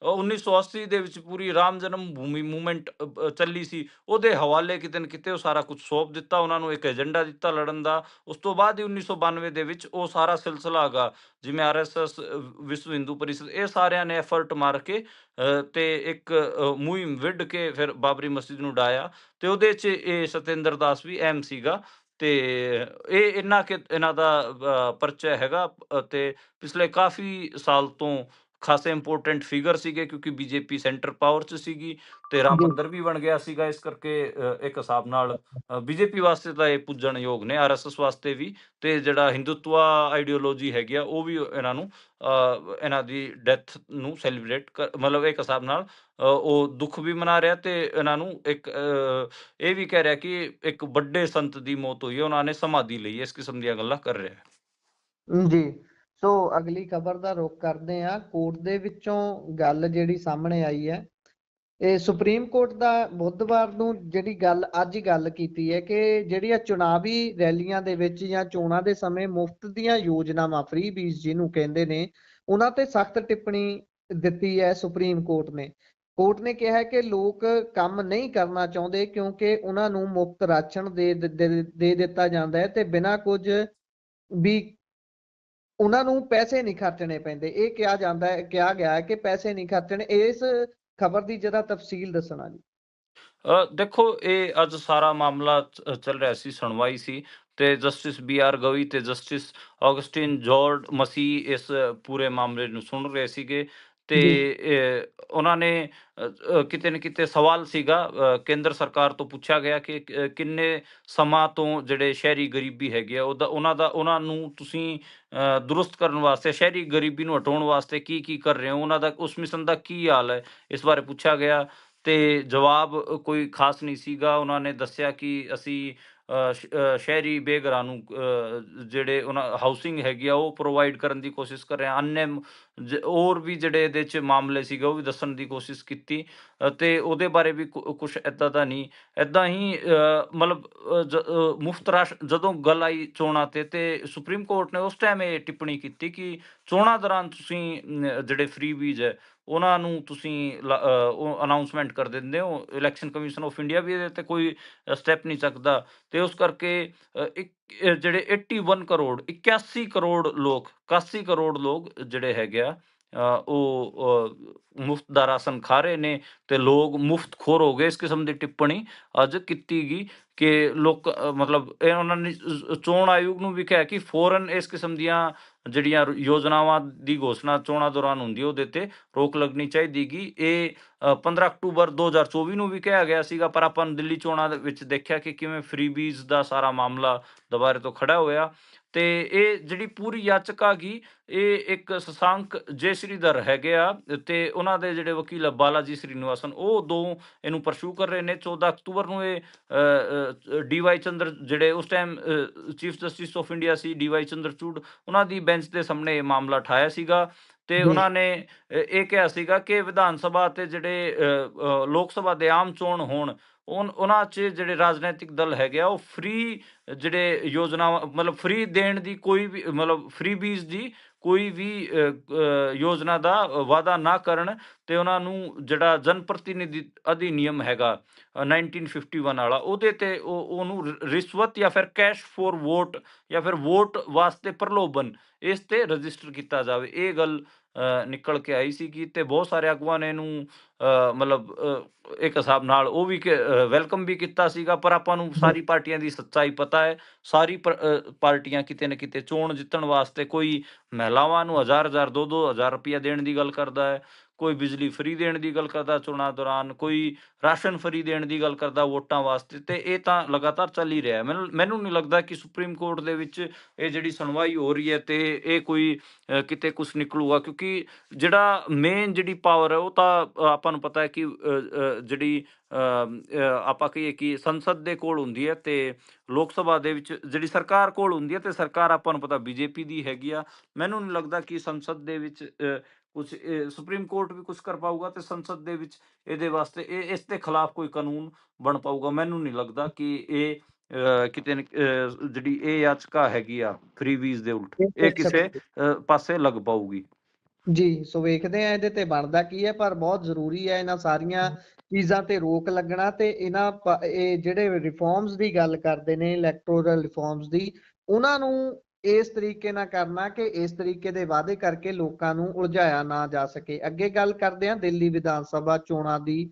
Speaker 1: 1980 ਦੇ ਵਿੱਚ ਪੂਰੀ ਰਾਮ ਜਨਮ ਭੂਮੀ ਮੂਵਮੈਂਟ ਚੱਲੀ ਸੀ, ਉਹਦੇ ਹਵਾਲੇ ਕਿਤੇ ਨਾ ਕਿਤੇ ਉਹ ਸਾਰਾ ਕੁਝ ਸੌਂਪ ਦਿੱਤਾ ਉਹਨਾਂ ਨੂੰ, ਇੱਕ ਏਜੰਡਾ ਦਿੱਤਾ ਲੜਨ ਦਾ। ਉਸ ਤੋਂ ਬਾਅਦ ਹੀ 1992 ਦੇ ਵਿੱਚ ਉਹ ਸਾਰਾ ਸਿਲਸਿਲਾ ਹੈਗਾ, ਜਿਵੇਂ ਆਰਐਸਐਸ, ਵਿਸ਼ਵ ਹਿੰਦੂ ਪਰਿਸ਼ਦ, ਇਹ ਸਾਰਿਆਂ ਨੇ ਐਫਰਟ ਮਾਰ ਕੇ ਤੇ ਇੱਕ ਮੁਹਿੰਮ ਵਿੱਢ ਕੇ ਫਿਰ ਬਾਬਰੀ ਮਸਜਿਦ ਨੂੰ ਢਾਇਆ, ਤੇ ਉਹਦੇ 'ਚ ਇਹ ਸਤਿੰਦਰ ਦਾਸ ਵੀ ਅਹਿਮ ਸੀਗਾ। ਤੇ ਇਹ ਇਹਨਾਂ ਦਾ ਪਰਚਾ ਹੈਗਾ। ਤੇ ਪਿਛਲੇ ਕਾਫੀ ਸਾਲ ਤੋਂ ਖਾਸੇ ਇੰਪੋਰਟੈਂਟ ਫਿਗਰ ਸੀਗੇ, ਕਿਉਂਕਿ ਬੀਜੇਪੀ ਸੈਂਟਰ ਪਾਵਰ 'ਚ ਸੀਗੀ ਤੇ ਰਾਮ
Speaker 2: ਜੀ
Speaker 1: ਮੰਦਿਰ ਵੀ ਬਣ ਗਿਆ ਸੀਗਾ। ਇਸ ਕਰਕੇ ਇੱਕ ਹਿਸਾਬ ਨਾਲ ਬੀਜੇਪੀ ਵਾਸਤੇ ਤਾਂ ਇਹ ਪੁੱਜਣਯੋਗ ਨੇ, ਆਰਐਸਐਸ ਵਾਸਤੇ ਵੀ। ਤੇ ਜਿਹੜਾ ਹਿੰਦੂਤਵਾ ਆਈਡੀਓਲੋਜੀ ਹੈਗੀ ਆ, ਉਹ ਵੀ ਇਹਨਾਂ ਦੀ ਡੈਥ ਨੂੰ ਸੈਲੀਬ੍ਰੇਟ ਮਤਲਬ ਇੱਕ ਹਿਸਾਬ ਨਾਲ ਉਹ ਦੁੱਖ ਵੀ ਮਨਾ ਰਿਹਾ, ਤੇ ਇਹਨਾਂ ਨੂੰ ਇੱਕ ਇਹ ਵੀ ਕਹਿ ਰਿਹਾ ਕਿ ਇੱਕ ਵੱਡੇ ਸੰਤ ਦੀ ਮੌਤ ਹੋਈ ਹੈ, ਉਹਨਾਂ ਨੇ ਸਮਾਧੀ ਲਈ ਹੈ, ਇਸ ਕਿਸਮ ਦੀਆਂ ਗੱਲਾਂ ਕਰ ਰਿਹਾ ਹੈ।
Speaker 2: ਜੀ ਸੋ ਅਗਲੀ ਖਬਰ ਦਾ ਰੁਖ ਕਰਦੇ ਆ। ਕੋਰਟ ਦੇ ਵਿੱਚੋਂ ਗੱਲ ਜਿਹੜੀ ਸਾਹਮਣੇ ਆਈ ਹੈ, ਇਹ ਸੁਪਰੀਮ ਕੋਰਟ ਦਾ ਬੁੱਧਵਾਰ ਨੂੰ ਜਿਹੜੀ ਅੱਜ ਗੱਲ ਕੀਤੀ ਹੈ ਕਿ ਜਿਹੜੀਆਂ ਚੁਣਾਵੀ ਰੈਲੀਆਂ ਦੇ ਵਿੱਚ ਜਾਂ ਚੋਣਾਂ ਦੇ ਸਮੇਂ ਮੁਫਤ ਦੀਆਂ ਯੋਜਨਾਵਾਂ, ਫ੍ਰੀ ਬੀਜ ਜਿਹਨੂੰ ਕਹਿੰਦੇ ਨੇ, ਉਹਨਾਂ ਤੇ ਸਖਤ ਟਿੱਪਣੀ ਦਿੱਤੀ ਹੈ ਸੁਪਰੀਮ ਕੋਰਟ ਨੇ। ਕੋਰਟ ਨੇ ਕਿਹਾ ਕਿ ਲੋਕ ਕੰਮ ਨਹੀਂ ਕਰਨਾ ਚਾਹੁੰਦੇ ਕਿਉਂਕਿ ਉਹਨਾਂ ਨੂੰ ਮੁਫਤ ਰਾਸ਼ਨ ਦੇ ਦਿੱਤਾ ਜਾਂਦਾ ਹੈ ਤੇ ਬਿਨਾਂ ਕੁਝ ਵੀ ਉਹਨਾਂ ਨੂੰ ਪੈਸੇ ਨਹੀਂ ਖਰਚਣੇ ਪੈਂਦੇ। ਇਹ ਕਿਹਾ ਗਿਆ ਹੈ ਕਿ ਪੈਸੇ ਨਹੀਂ ਖਰਚਣੇ। ਇਸ ਖਬਰ ਦੀ ਜਰਾ ਤਫਸੀਲ ਦੱਸਣਾ ਜੀ।
Speaker 1: ਦੇਖੋ, ਇਹ ਅੱਜ ਸਾਰਾ ਮਾਮਲਾ ਚੱਲ ਰਿਹਾ ਸੀ, ਸੁਣਵਾਈ ਸੀ, ਤੇ ਜਸਟਿਸ ਬੀ ਆਰ ਗਵੀ ਤੇ ਜਸਟਿਸ ਆਗਸਟਿਨ ਜੋਰਜ ਮਸੀਹ ਇਸ ਪੂਰੇ ਮਾਮਲੇ ਨੂੰ ਸੁਣ ਰਹੇ ਸੀਗੇ। ਤੇ
Speaker 2: ਜੀ
Speaker 1: ਉਹਨਾਂ ਨੇ ਕਿਤੇ ਨਾ ਕਿਤੇ ਸਵਾਲ ਸੀਗਾ, ਕੇਂਦਰ ਸਰਕਾਰ ਤੋਂ ਪੁੱਛਿਆ ਗਿਆ ਕਿ ਕਿੰਨੇ ਸਮਾਂ ਤੋਂ ਜਿਹੜੇ ਸ਼ਹਿਰੀ ਗਰੀਬੀ ਹੈਗੀ ਆ ਉਹਨਾਂ ਨੂੰ ਤੁਸੀਂ ਦੁਰਸਤ ਕਰਨ ਵਾਸਤੇ, ਸ਼ਹਿਰੀ ਗਰੀਬੀ ਨੂੰ ਹਟਾਉਣ ਵਾਸਤੇ ਕੀ ਕੀ ਕਰ ਰਹੇ ਹੋ, ਉਹਨਾਂ ਦਾ ਉਸ ਮਿਸ਼ਨ ਦਾ ਕੀ ਹਾਲ ਹੈ, ਇਸ ਬਾਰੇ ਪੁੱਛਿਆ ਗਿਆ। ਤੇ ਜਵਾਬ ਕੋਈ ਖਾਸ ਨਹੀਂ ਸੀਗਾ। ਉਹਨਾਂ ਨੇ ਦੱਸਿਆ ਕਿ ਅਸੀਂ ਸ਼ਹਿਰੀ ਬੇਘਰਾਂ ਨੂੰ ਜਿਹੜੇ ਉਹਨਾਂ ਹਾਊਸਿੰਗ ਹੈਗੀ ਆ, ਉਹ ਪ੍ਰੋਵਾਈਡ ਕਰਨ ਦੀ ਕੋਸ਼ਿਸ਼ ਕਰ ਰਹੇ ਹਾਂ। ਹੋਰ ਵੀ ਜਿਹੜੇ ਇਹਦੇ 'ਚ ਮਾਮਲੇ ਸੀਗੇ, ਉਹ ਵੀ ਦੱਸਣ ਦੀ ਕੋਸ਼ਿਸ਼ ਕੀਤੀ। ਤੇ ਉਹਦੇ ਬਾਰੇ ਵੀ ਕੁਛ ਇੱਦਾਂ ਦਾ ਨਹੀਂ, ਇੱਦਾਂ ਹੀ ਮਤਲਬ ਮੁਫਤ ਰਾਸ਼ਨ ਜਦੋਂ ਗੱਲ ਆਈ ਚੋਣਾਂ ਤੇ ਸੁਪਰੀਮ ਕੋਰਟ ਨੇ ਉਸ ਟਾਈਮ ਇਹ ਟਿੱਪਣੀ ਕੀਤੀ ਕਿ ਚੋਣਾਂ ਦੌਰਾਨ ਤੁਸੀਂ ਜਿਹੜੇ ਫ੍ਰੀ ਬੀਜ ਹੈ, ਉਹਨਾਂ ਨੂੰ ਤੁਸੀਂ ਉਹ ਅਨਾਊਂਸਮੈਂਟ ਕਰ ਦਿੰਦੇ ਹੋ। ਇਲੈਕਸ਼ਨ ਕਮਿਸ਼ਨ ਆਫ ਇੰਡੀਆ ਵੀ ਇਹਦੇ ਤੇ ਕੋਈ ਸਟੈਪ ਨਹੀਂ ਚੱਕਦਾ, ਤੇ ਉਸ ਕਰਕੇ ਜਿਹੜੇ 81 ਕਰੋੜ 81 ਕਰੋੜ ਲੋਕ 81 ਕਰੋੜ ਲੋਕ ਜਿਹੜੇ ਹੈਗੇ ਆ, ਉਹ ਮੁਫਤ ਦਾ ਰਾਸ਼ਨ ਖਾ ਰਹੇ ਨੇ, ਤੇ ਲੋਕ ਮੁਫਤ ਖੋਰ ਹੋ ਗਏ। ਇਸ ਕਿਸਮ ਦੀ ਟਿੱਪਣੀ ਅੱਜ ਕੀਤੀ ਗਈ ਕਿ ਲੋਕ ਮਤਲਬ ਉਹਨਾਂ ਨੇ ਚੋਣ ਆਯੋਗ ਨੂੰ ਵੀ ਕਿਹਾ ਕਿ ਫੌਰਨ ਇਸ ਕਿਸਮ ਦੀਆਂ ਜਿਹੜੀਆਂ ਯੋਜਨਾਵਾਂ ਦੀ ਘੋਸ਼ਣਾ ਚੋਣਾਂ ਦੌਰਾਨ ਹੁੰਦੀ ਹੈ, ਉਹਦੇ ਤੇ ਰੋਕ ਲੱਗਣੀ ਚਾਹੀਦੀ ਗੀ। ਇਹ 15 ਅਕਤੂਬਰ 2024 ਨੂੰ ਵੀ ਕਿਹਾ ਗਿਆ ਸੀਗਾ, ਪਰ ਆਪਾਂ ਨੂੰ ਦਿੱਲੀ ਚੋਣਾਂ ਦੇ ਵਿੱਚ ਦੇਖਿਆ ਕਿ ਕਿਵੇਂ ਫ੍ਰੀਬੀਜ਼ ਦਾ ਸਾਰਾ ਮਾਮਲਾ ਦੁਬਾਰੇ ਤੋਂ ਖੜਾ ਹੋਇਆ। ਤੇ ਇਹ ਜਿਹੜੀ ਪੂਰੀ ਯਾਚਕਾ ਗੀ, ਇਹ ਇੱਕ ਸ਼ਸ਼ਾਂਕ ਜੇ ਸ਼੍ਰੀਧਰ ਹੈਗੇ ਆ, ਤੇ ਉਹਨਾਂ ਦੇ ਜਿਹੜੇ ਵਕੀਲ ਆ ਬਾਲਾਜੀ ਸ੍ਰੀਨਿਵਾਸਨ, ਉਹ ਦੋ ਇਹਨੂੰ ਪਰਸੂ ਕਰ ਰਹੇ ਨੇ। 14 ਅਕਤੂਬਰ ਨੂੰ ਇਹ ਡੀ ਵਾਈ ਚੰਦਰ, ਜਿਹੜੇ ਉਸ time chief justice of India ਸੀ, ਡੀ ਵਾਈ ਚੰਦਰਚੂੜ, ਉਹਨਾਂ ਦੀ ਬੈਂਚ ਦੇ ਸਾਹਮਣੇ ਇਹ ਮਾਮਲਾ ਉਠਾਇਆ ਸੀਗਾ। ਤੇ
Speaker 2: ਜੀ
Speaker 1: ਉਹਨਾਂ ਨੇ ਇਹ ਕਿਹਾ ਸੀਗਾ ਕਿ ਵਿਧਾਨ ਸਭਾ ਤੇ ਜਿਹੜੇ ਲੋਕ ਸਭਾ ਦੇ ਆਮ ਚੋਣ ਹੋਣ, ਉਹਨਾਂ 'ਚ ਜਿਹੜੇ ਰਾਜਨੀਤਿਕ ਦਲ ਹੈਗੇ ਆ, ਉਹ ਫ੍ਰੀ ਜਿਹੜੇ ਯੋਜਨਾਵਾਂ ਮਤਲਬ ਫ੍ਰੀ ਦੇਣ ਦੀ ਕੋਈ ਵੀ ਮਤਲਬ ਫ੍ਰੀ ਬੀਜ ਦੀ ਕੋਈ ਵੀ ਯੋਜਨਾ ਦਾ ਵਾਅਦਾ ਨਾ ਕਰਨ ਤੇ ਉਹਨਾਂ ਨੂੰ ਜਿਹੜਾ ਜਨ ਪ੍ਰਤੀਨਿਧੀ ਅਧਿਨਿਯਮ ਹੈਗਾ 1951 ਵਾਲਾ, ਉਹਦੇ ਤੇ ਉਹਨੂੰ ਰਿਸ਼ਵਤ ਜਾਂ ਫਿਰ ਕੈਸ਼ ਫੋਰ ਵੋਟ ਜਾਂ ਫਿਰ ਵੋਟ ਵਾਸਤੇ ਪ੍ਰਲੋਭਨ, ਇਸ ਤੇ ਰਜਿਸਟਰ ਕੀਤਾ ਜਾਵੇ। ਇਹ ਗੱਲ ਨਿਕਲ ਕੇ ਆਈ ਸੀਗੀ ਤੇ ਬਹੁਤ ਸਾਰੇ ਆਗੂਆਂ ਨੇ ਇਹਨੂੰ ਮਤਲਬ ਇੱਕ ਹਿਸਾਬ ਨਾਲ ਉਹ ਵੀ ਵੈਲਕਮ ਵੀ ਕੀਤਾ ਸੀਗਾ। ਪਰ ਆਪਾਂ ਨੂੰ ਸਾਰੀ ਪਾਰਟੀਆਂ ਦੀ ਸੱਚਾਈ ਪਤਾ ਹੈ। ਸਾਰੀ ਪਾਰਟੀਆਂ ਕਿਤੇ ਨਾ ਕਿਤੇ ਚੋਣ ਜਿੱਤਣ ਵਾਸਤੇ ਕੋਈ ਮਹਿਲਾਵਾਂ ਨੂੰ 1000 2-2000 ਰੁਪਇਆ ਦੇਣ ਦੀ ਗੱਲ ਕਰਦਾ ਹੈ, ਕੋਈ ਬਿਜਲੀ ਫ੍ਰੀ ਦੇਣ ਦੀ ਗੱਲ ਕਰਦਾ ਚੋਣਾਂ ਦੌਰਾਨ, ਕੋਈ ਰਾਸ਼ਨ ਫ੍ਰੀ ਦੇਣ ਦੀ ਗੱਲ ਕਰਦਾ ਵੋਟਾਂ ਵਾਸਤੇ, ਤੇ ਇਹ ਤਾਂ ਲਗਾਤਾਰ ਚੱਲ ਹੀ ਰਿਹਾ। ਮੈਨੂੰ ਨਹੀਂ ਲੱਗਦਾ ਕਿ ਸੁਪਰੀਮ ਕੋਰਟ ਦੇ ਵਿੱਚ ਇਹ ਜਿਹੜੀ ਸੁਣਵਾਈ ਹੋ ਰਹੀ ਹੈ ਤੇ ਇਹ ਕੋਈ ਕਿਤੇ ਕੁਛ ਨਿਕਲੂਗਾ, ਕਿਉਂਕਿ ਜਿਹੜਾ ਮੇਨ ਜਿਹੜੀ ਪਾਵਰ ਹੈ ਉਹ ਤਾਂ ਆਪਾਂ ਨੂੰ ਪਤਾ ਹੈ ਕਿ ਜਿਹੜੀ ਆਪਾਂ ਕਹੀਏ ਕਿ ਸੰਸਦ ਦੇ ਕੋਲ ਹੁੰਦੀ ਹੈ ਤੇ ਲੋਕ ਸਭਾ ਦੇ ਵਿੱਚ ਜਿਹੜੀ ਸਰਕਾਰ ਕੋਲ ਹੁੰਦੀ ਹੈ, ਤੇ ਸਰਕਾਰ ਆਪਾਂ ਨੂੰ ਪਤਾ ਬੀਜੇਪੀ ਦੀ ਹੈਗੀ ਆ। ਮੈਨੂੰ ਨਹੀਂ ਲੱਗਦਾ ਕਿ ਸੰਸਦ ਦੇ ਵਿੱਚ ਕੁਛ ਸੁਪਰੀਮ ਕੋਰਟ ਵੀ ਕੁਛ ਕਰ ਪਾਊਗਾ ਤੇ ਸੰਸਦ ਦੇ ਵਿੱਚ ਇਹਦੇ ਵਾਸਤੇ ਇਸ ਦੇ ਖਿਲਾਫ ਕੋਈ ਕਾਨੂੰਨ ਬਣ ਪਾਊਗਾ। ਮੈਨੂੰ ਨਹੀਂ ਲੱਗਦਾ ਕਿ ਇਹ ਕਿਤੇ ਜਿਹੜੀ ਇਹ ਯਾਚਕਾ ਹੈਗੀ ਆ ਫ੍ਰੀ ਵੀਜ਼ ਦੇ ਉਲਟ,
Speaker 2: ਇਹ
Speaker 1: ਇਹ
Speaker 2: ਦੇਖ
Speaker 1: ਕਿਸੇ
Speaker 2: ਸਕਦੇ
Speaker 1: ਪਾਸੇ ਲੱਗ ਪਾਊਗੀ।
Speaker 2: ਜੀ। ਸੋ ਵੇਖਦੇ ਆ ਇਹਦੇ ਤੇ ਬਣਦਾ ਕੀ ਹੈ, ਪਰ ਬਹੁਤ ਜ਼ਰੂਰੀ ਹੈ ਇਹਨਾਂ ਸਾਰੀਆਂ ਚੀਜ਼ਾਂ ਤੇ ਰੋਕ ਲੱਗਣਾ ਤੇ ਇਹ ਜਿਹੜੇ ਰਿਫਾਰਮਸ ਦੀ ਗੱਲ ਕਰਦੇ ਨੇ ਇਲੈਕਟੋਰਲ ਰਿਫਾਰਮਸ ਦੀ, ਉਹਨਾਂ ਨੂੰ ਇਸ ਤਰੀਕੇ ਨਾਲ ਕਰਨਾ ਕਿ ਇਸ ਤਰੀਕੇ ਦੇ ਵਾਅਦੇ ਕਰਕੇ ਲੋਕਾਂ ਨੂੰ ਉਲਝਾਇਆ ਨਾ ਜਾ ਸਕੇ। ਅੱਗੇ ਗੱਲ ਕਰਦੇ ਆ ਦਿੱਲੀ ਵਿਧਾਨ ਸਭਾ ਚੋਣਾਂ ਦੀ,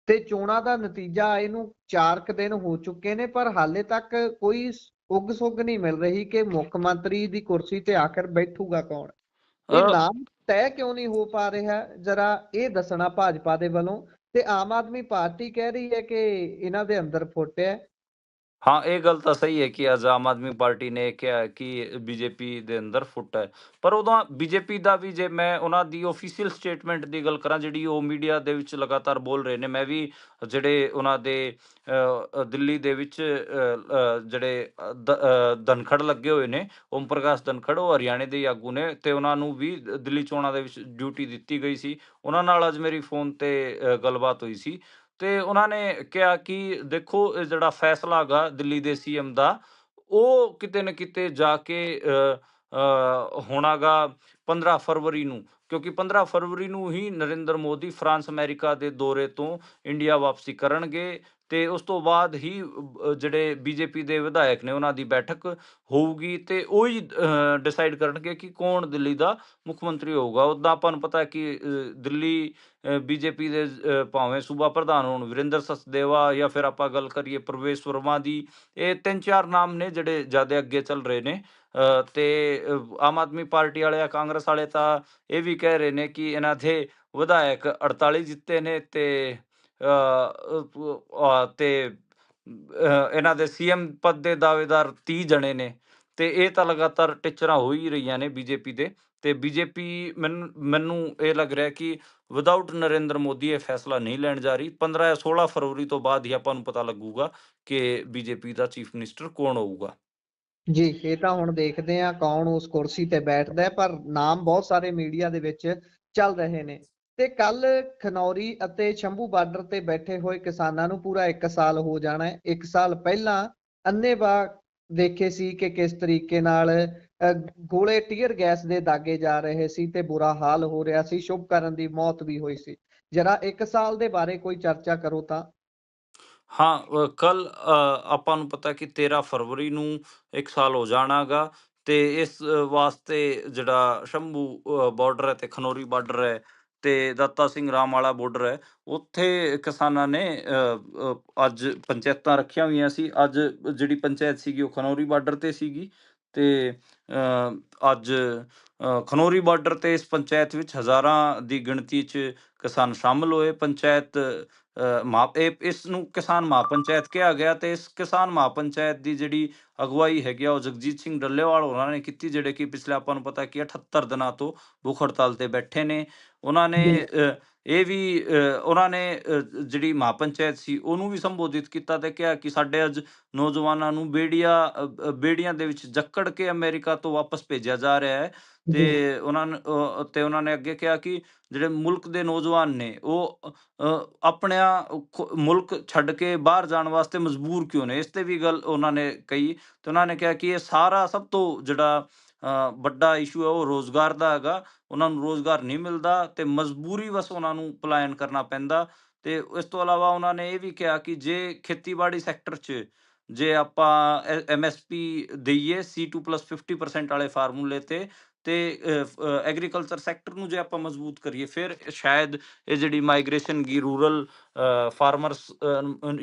Speaker 2: ਤੇ ਚੋਣਾਂ ਦਾ ਨਤੀਜਾ ਇਹਨੂੰ 4 ਦਿਨ ਹੋ ਚੁੱਕੇ ਨੇ, ਪਰ ਹਾਲੇ ਤੱਕ ਕੋਈ ਉੱਗ ਸੁੱਗ ਨਹੀਂ ਮਿਲ ਰਹੀ ਕਿ ਮੁੱਖ ਮੰਤਰੀ ਦੀ ਕੁਰਸੀ ਤੇ ਆਖਰ ਬੈਠੂਗਾ ਕੌਣ। ਇਹ ਨਾਮ ਤੈਅ ਕਿਉਂ ਨਹੀਂ ਹੋ ਪਾ ਰਿਹਾ, ਜਰਾ ਇਹ ਦੱਸਣਾ ਭਾਜਪਾ ਦੇ ਵੱਲੋਂ। ਤੇ ਆਮ ਆਦਮੀ ਪਾਰਟੀ ਕਹਿ ਰਹੀ ਹੈ ਕਿ ਇਹਨਾਂ ਦੇ ਅੰਦਰ ਫੁੱਟ ਹੈ।
Speaker 1: ਹਾਂ, ਇਹ ਗੱਲ ਤਾਂ ਸਹੀ ਹੈ ਕਿ ਅੱਜ ਆਮ ਆਦਮੀ ਪਾਰਟੀ ਨੇ ਕਿਹਾ ਕਿ ਬੀਜੇਪੀ ਦੇ ਅੰਦਰ ਫੁੱਟ ਹੈ। ਪਰ ਉਦੋਂ ਬੀਜੇਪੀ ਦਾ ਵੀ, ਜੇ ਮੈਂ ਉਹਨਾਂ ਦੀ ਓਫੀਸ਼ੀਅਲ ਸਟੇਟਮੈਂਟ ਦੀ ਗੱਲ ਕਰਾਂ ਜਿਹੜੀ ਉਹ ਮੀਡੀਆ ਦੇ ਵਿੱਚ ਲਗਾਤਾਰ ਬੋਲ ਰਹੇ ਨੇ, ਮੈਂ ਵੀ ਜਿਹੜੇ ਉਹਨਾਂ ਦੇ ਦਿੱਲੀ ਦੇ ਵਿੱਚ ਜਿਹੜੇ ਧਨਖੜ ਲੱਗੇ ਹੋਏ ਨੇ, ਓਮ ਪ੍ਰਕਾਸ਼ ਧਨਖੜ, ਉਹ ਹਰਿਆਣੇ ਦੇ ਹੀ ਆਗੂ ਨੇ ਤੇ ਉਹਨਾਂ ਨੂੰ ਵੀ ਦਿੱਲੀ ਚੋਣਾਂ ਦੇ ਵਿੱਚ ਡਿਊਟੀ ਦਿੱਤੀ ਗਈ ਸੀ। ਉਹਨਾਂ ਨਾਲ ਅੱਜ ਮੇਰੀ ਫੋਨ ਤੇ ਗੱਲਬਾਤ ਹੋਈ ਸੀ ਤੇ ਉਹਨਾਂ ਨੇ ਕਿਹਾ ਕਿ ਦੇਖੋ ਇਹ ਜਿਹੜਾ ਫੈਸਲਾ ਹੈਗਾ ਦਿੱਲੀ ਦੇ ਸੀਐਮ ਦਾ, ਉਹ ਕਿਤੇ ਨਾ ਕਿਤੇ ਜਾ ਕੇ ਹੋਣਾਗਾ 15 ਫਰਵਰੀ ਨੂੰ, ਕਿਉਂਕਿ 15 ਫਰਵਰੀ ਨੂੰ ਹੀ ਨਰਿੰਦਰ ਮੋਦੀ ਫਰਾਂਸ ਅਮਰੀਕਾ ਦੇ ਦੌਰੇ ਤੋਂ ਇੰਡੀਆ ਵਾਪਸੀ ਕਰਨਗੇ ਤੇ ਉਸ ਤੋਂ ਬਾਅਦ ਹੀ ਜਿਹੜੇ ਬੀਜੇਪੀ ਦੇ ਵਿਧਾਇਕ ਨੇ ਉਹਨਾਂ ਦੀ ਬੈਠਕ ਹੋਊਗੀ ਤੇ ਉਹੀ ਡਿਸਾਈਡ ਕਰਨਗੇ ਕਿ ਕੌਣ ਦਿੱਲੀ ਦਾ ਮੁੱਖ ਮੰਤਰੀ ਹੋਊਗਾ। ਉੱਦਾਂ ਆਪਾਂ ਨੂੰ ਪਤਾ ਹੈ ਕਿ ਦਿੱਲੀ ਬੀਜੇਪੀ ਦੇ ਭਾਵੇਂ ਸੂਬਾ ਪ੍ਰਧਾਨ ਹੋਣ ਵਿਰੇਂਦਰ ਸਚਦੇਵਾ ਜਾਂ ਫਿਰ ਆਪਾਂ ਗੱਲ ਕਰੀਏ ਪ੍ਰਵੇਸ਼ ਵਰਮਾ ਦੀ, ਇਹ 3-4 ਨਾਮ ਨੇ ਜਿਹੜੇ ਜ਼ਿਆਦਾ ਅੱਗੇ ਚੱਲ ਰਹੇ ਨੇ। ਤੇ ਆਮ ਆਦਮੀ ਪਾਰਟੀ ਵਾਲੇ ਆ ਕਾਂਗਰਸ ਵਾਲੇ ਤਾਂ ਇਹ ਵੀ ਕਹਿ ਰਹੇ ਨੇ ਕਿ ਇਹਨਾਂ ਦੇ ਵਿਧਾਇਕ 48 ਜਿੱਤੇ ਨੇ ਤੇ ਇਹਨਾਂ ਦੇ ਸੀਐਮ ਪਦ ਦੇ ਦਾਅਵੇਦਾਰ 30 ਜਣੇ ਨੇ। ਤੇ ਇਹ ਤਾਂ ਲਗਾਤਾਰ ਟਿਚਰਾਂ ਹੋ ਹੀ ਰਹੀਆਂ ਨੇ ਬੀਜੇਪੀ ਦੇ। ਤੇ ਬੀਜੇਪੀ ਮੈਨੂੰ ਇਹ ਲੱਗ ਰਿਹਾ ਕਿ ਵਿਦਆਊਟ ਨਰਿੰਦਰ ਮੋਦੀ ਇਹ ਫੈਸਲਾ ਨਹੀਂ ਲੈਣ ਜਾ ਰਹੀ। 15 ਜਾਂ 16 ਫਰਵਰੀ ਤੋਂ ਬਾਅਦ ਹੀ ਆਪਾਂ ਨੂੰ ਪਤਾ ਲੱਗੂਗਾ ਕਿ ਬੀਜੇਪੀ ਦਾ ਚੀਫ ਮਿਨਿਸਟਰ ਕੌਣ ਹੋਊਗਾ।
Speaker 2: ਜੀ, ਇਹ ਤਾਂ ਹੁਣ ਦੇਖਦੇ ਆ ਕੌਣ ਉਸ ਕੁਰਸੀ ਤੇ ਬੈਠਦਾ ਹੈ, ਪਰ ਨਾਮ ਬਹੁਤ ਸਾਰੇ ਮੀਡੀਆ ਦੇ ਵਿੱਚ ਚੱਲ ਰਹੇ ਨੇ। ਤੇ ਕੱਲ ਖਨੌਰੀ ਅਤੇ ਸ਼ੰਭੂ ਬਾਰਡਰ ਤੇ ਬੈਠੇ ਹੋਏ ਕਿਸਾਨਾਂ ਨੂੰ ਪੂਰਾ 1 ਸਾਲ ਹੋ ਜਾਣਾ ਹੈ। 1 ਸਾਲ ਪਹਿਲਾਂ ਅੰਨ੍ਹੇਵਾਹ ਦੇਖੇ ਸੀ ਕਿ ਕਿਸ ਤਰੀਕੇ ਨਾਲ ਗੋਲੇ ਟੀਅਰ ਗੈਸ ਦੇ ਦਾਗੇ ਜਾ ਰਹੇ ਸੀ ਤੇ ਬੁਰਾ ਹਾਲ ਹੋ ਰਿਹਾ ਸੀ। ਸ਼ੁਭਕਰਨ ਦੀ ਮੌਤ ਵੀ ਹੋਈ ਸੀ। ਜਰਾ 1 ਸਾਲ ਦੇ ਬਾਰੇ ਕੋਈ ਚਰਚਾ ਕਰੋ ਤਾਂ।
Speaker 1: ਹਾਂ, ਕੱਲ ਆਪਾਂ ਨੂੰ ਪਤਾ ਕਿ 13 ਫਰਵਰੀ ਨੂੰ 1 ਸਾਲ ਹੋ ਜਾਣਾਗਾ ਤੇ ਇਸ ਵਾਸਤੇ ਜਿਹੜਾ ਸ਼ੰਭੂ ਬਾਰਡਰ ਹੈ ਤੇ ਖਨੌਰੀ ਬਾਰਡਰ ਹੈ ਤੇ ਦਾਤਾ ਸਿੰਘ ਰਾਮ ਵਾਲਾ ਬਾਰਡਰ ਹੈ, ਉੱਥੇ ਕਿਸਾਨਾਂ ਨੇ ਅੱਜ ਪੰਚਾਇਤਾਂ ਰੱਖੀਆਂ ਹੋਈਆਂ ਸੀ। ਅੱਜ ਜਿਹੜੀ ਪੰਚਾਇਤ ਸੀਗੀ ਉਹ ਖਨੌਰੀ ਬਾਰਡਰ ਤੇ ਸੀਗੀ ਤੇ ਅੱਜ ਖਨੌਰੀ ਬਾਰਡਰ ਤੇ ਇਸ ਪੰਚਾਇਤ ਵਿੱਚ ਹਜ਼ਾਰਾਂ ਦੀ ਗਿਣਤੀ 'ਚ ਕਿਸਾਨ ਸ਼ਾਮਲ ਹੋਏ। ਪੰਚਾਇਤ ਇਸ ਨੂੰ ਕਿਸਾਨ ਮਹਾਪੰਚਾਇਤ ਕਿਹਾ ਗਿਆ ਤੇ ਇਸ ਕਿਸਾਨ ਮਹਾਪੰਚਾਇਤ ਦੀ ਜਿਹੜੀ ਅਗਵਾਈ ਹੈਗੀ ਆ ਉਹ ਜਗਜੀਤ ਸਿੰਘ ਡੱਲੇਵਾਲ ਉਹਨਾਂ ਨੇ ਕੀਤੀ, ਜਿਹੜੇ ਕਿ ਪਿਛਲੇ ਆਪਾਂ ਨੂੰ ਪਤਾ ਕਿ 78 ਦਿਨਾਂ ਤੋਂ ਭੁੱਖ ਹੜਤਾਲ ਤੇ ਬੈਠੇ ਨੇ। ਉਹਨਾਂ ਨੇ ਇਹ ਵੀ ਉਹਨਾਂ ਨੇ ਜਿਹੜੀ ਮਹਾਪੰਚਾਇਤ ਸੀ ਉਹਨੂੰ ਵੀ ਸੰਬੋਧਿਤ ਕੀਤਾ ਤੇ ਕਿਹਾ ਕਿ ਸਾਡੇ ਅੱਜ ਨੌਜਵਾਨਾਂ ਨੂੰ ਬੇੜੀਆਂ ਦੇ ਵਿੱਚ ਜਕੜ ਕੇ ਅਮਰੀਕਾ ਤੋਂ ਵਾਪਸ ਭੇਜਿਆ ਜਾ ਰਿਹਾ ਹੈ।
Speaker 2: ਜੀ
Speaker 1: ਤੇ ਉਹਨਾਂ ਨੇ ਅੱਗੇ ਕਿਹਾ ਕਿ ਜਿਹੜੇ ਮੁਲਕ ਦੇ ਨੌਜਵਾਨ ਨੇ ਉਹ ਆਪਣਾ ਮੁਲਕ ਛੱਡ ਕੇ ਬਾਹਰ ਜਾਣ ਵਾਸਤੇ ਮਜਬੂਰ ਕਿਉਂ ਨੇ, ਇਸ ਤੇ ਵੀ ਗੱਲ ਉਹਨਾਂ ਨੇ ਕਹੀ। ਤੇ ਉਹਨਾਂ ਨੇ ਕਿਹਾ ਕਿ ਇਹ ਸਾਰਾ ਸਭ ਤੋਂ ਜਿਹੜਾ ਵੱਡਾ ਇਸ਼ੂ ਹੈ ਉਹ ਰੋਜ਼ਗਾਰ ਦਾ ਹੈਗਾ। ਉਹਨਾਂ ਨੂੰ ਰੋਜ਼ਗਾਰ ਨਹੀਂ ਮਿਲਦਾ ਤੇ ਮਜਬੂਰੀ ਵਸ ਉਹਨਾਂ ਨੂੰ ਪਲਾਇਨ ਕਰਨਾ ਪੈਂਦਾ। ਤੇ ਇਸ ਤੋਂ ਇਲਾਵਾ ਉਹਨਾਂ ਨੇ ਇਹ ਵੀ ਕਿਹਾ ਕਿ ਜੇ ਖੇਤੀਬਾੜੀ ਸੈਕਟਰ 'ਚ ਜੇ ਆਪਾਂ MSP ਦੇਈਏ C2+50% ਵਾਲੇ ਫਾਰਮੂਲੇ ਤੇ ਐਗਰੀਕਲਚਰ ਸੈਕਟਰ ਨੂੰ ਜੇ ਆਪਾਂ ਮਜ਼ਬੂਤ ਕਰੀਏ, ਫਿਰ ਸ਼ਾਇਦ ਇਹ ਜਿਹੜੀ ਮਾਈਗ੍ਰੇਸ਼ਨ ਗੀ ਰੂਰਲ ਫਾਰਮਰਸ,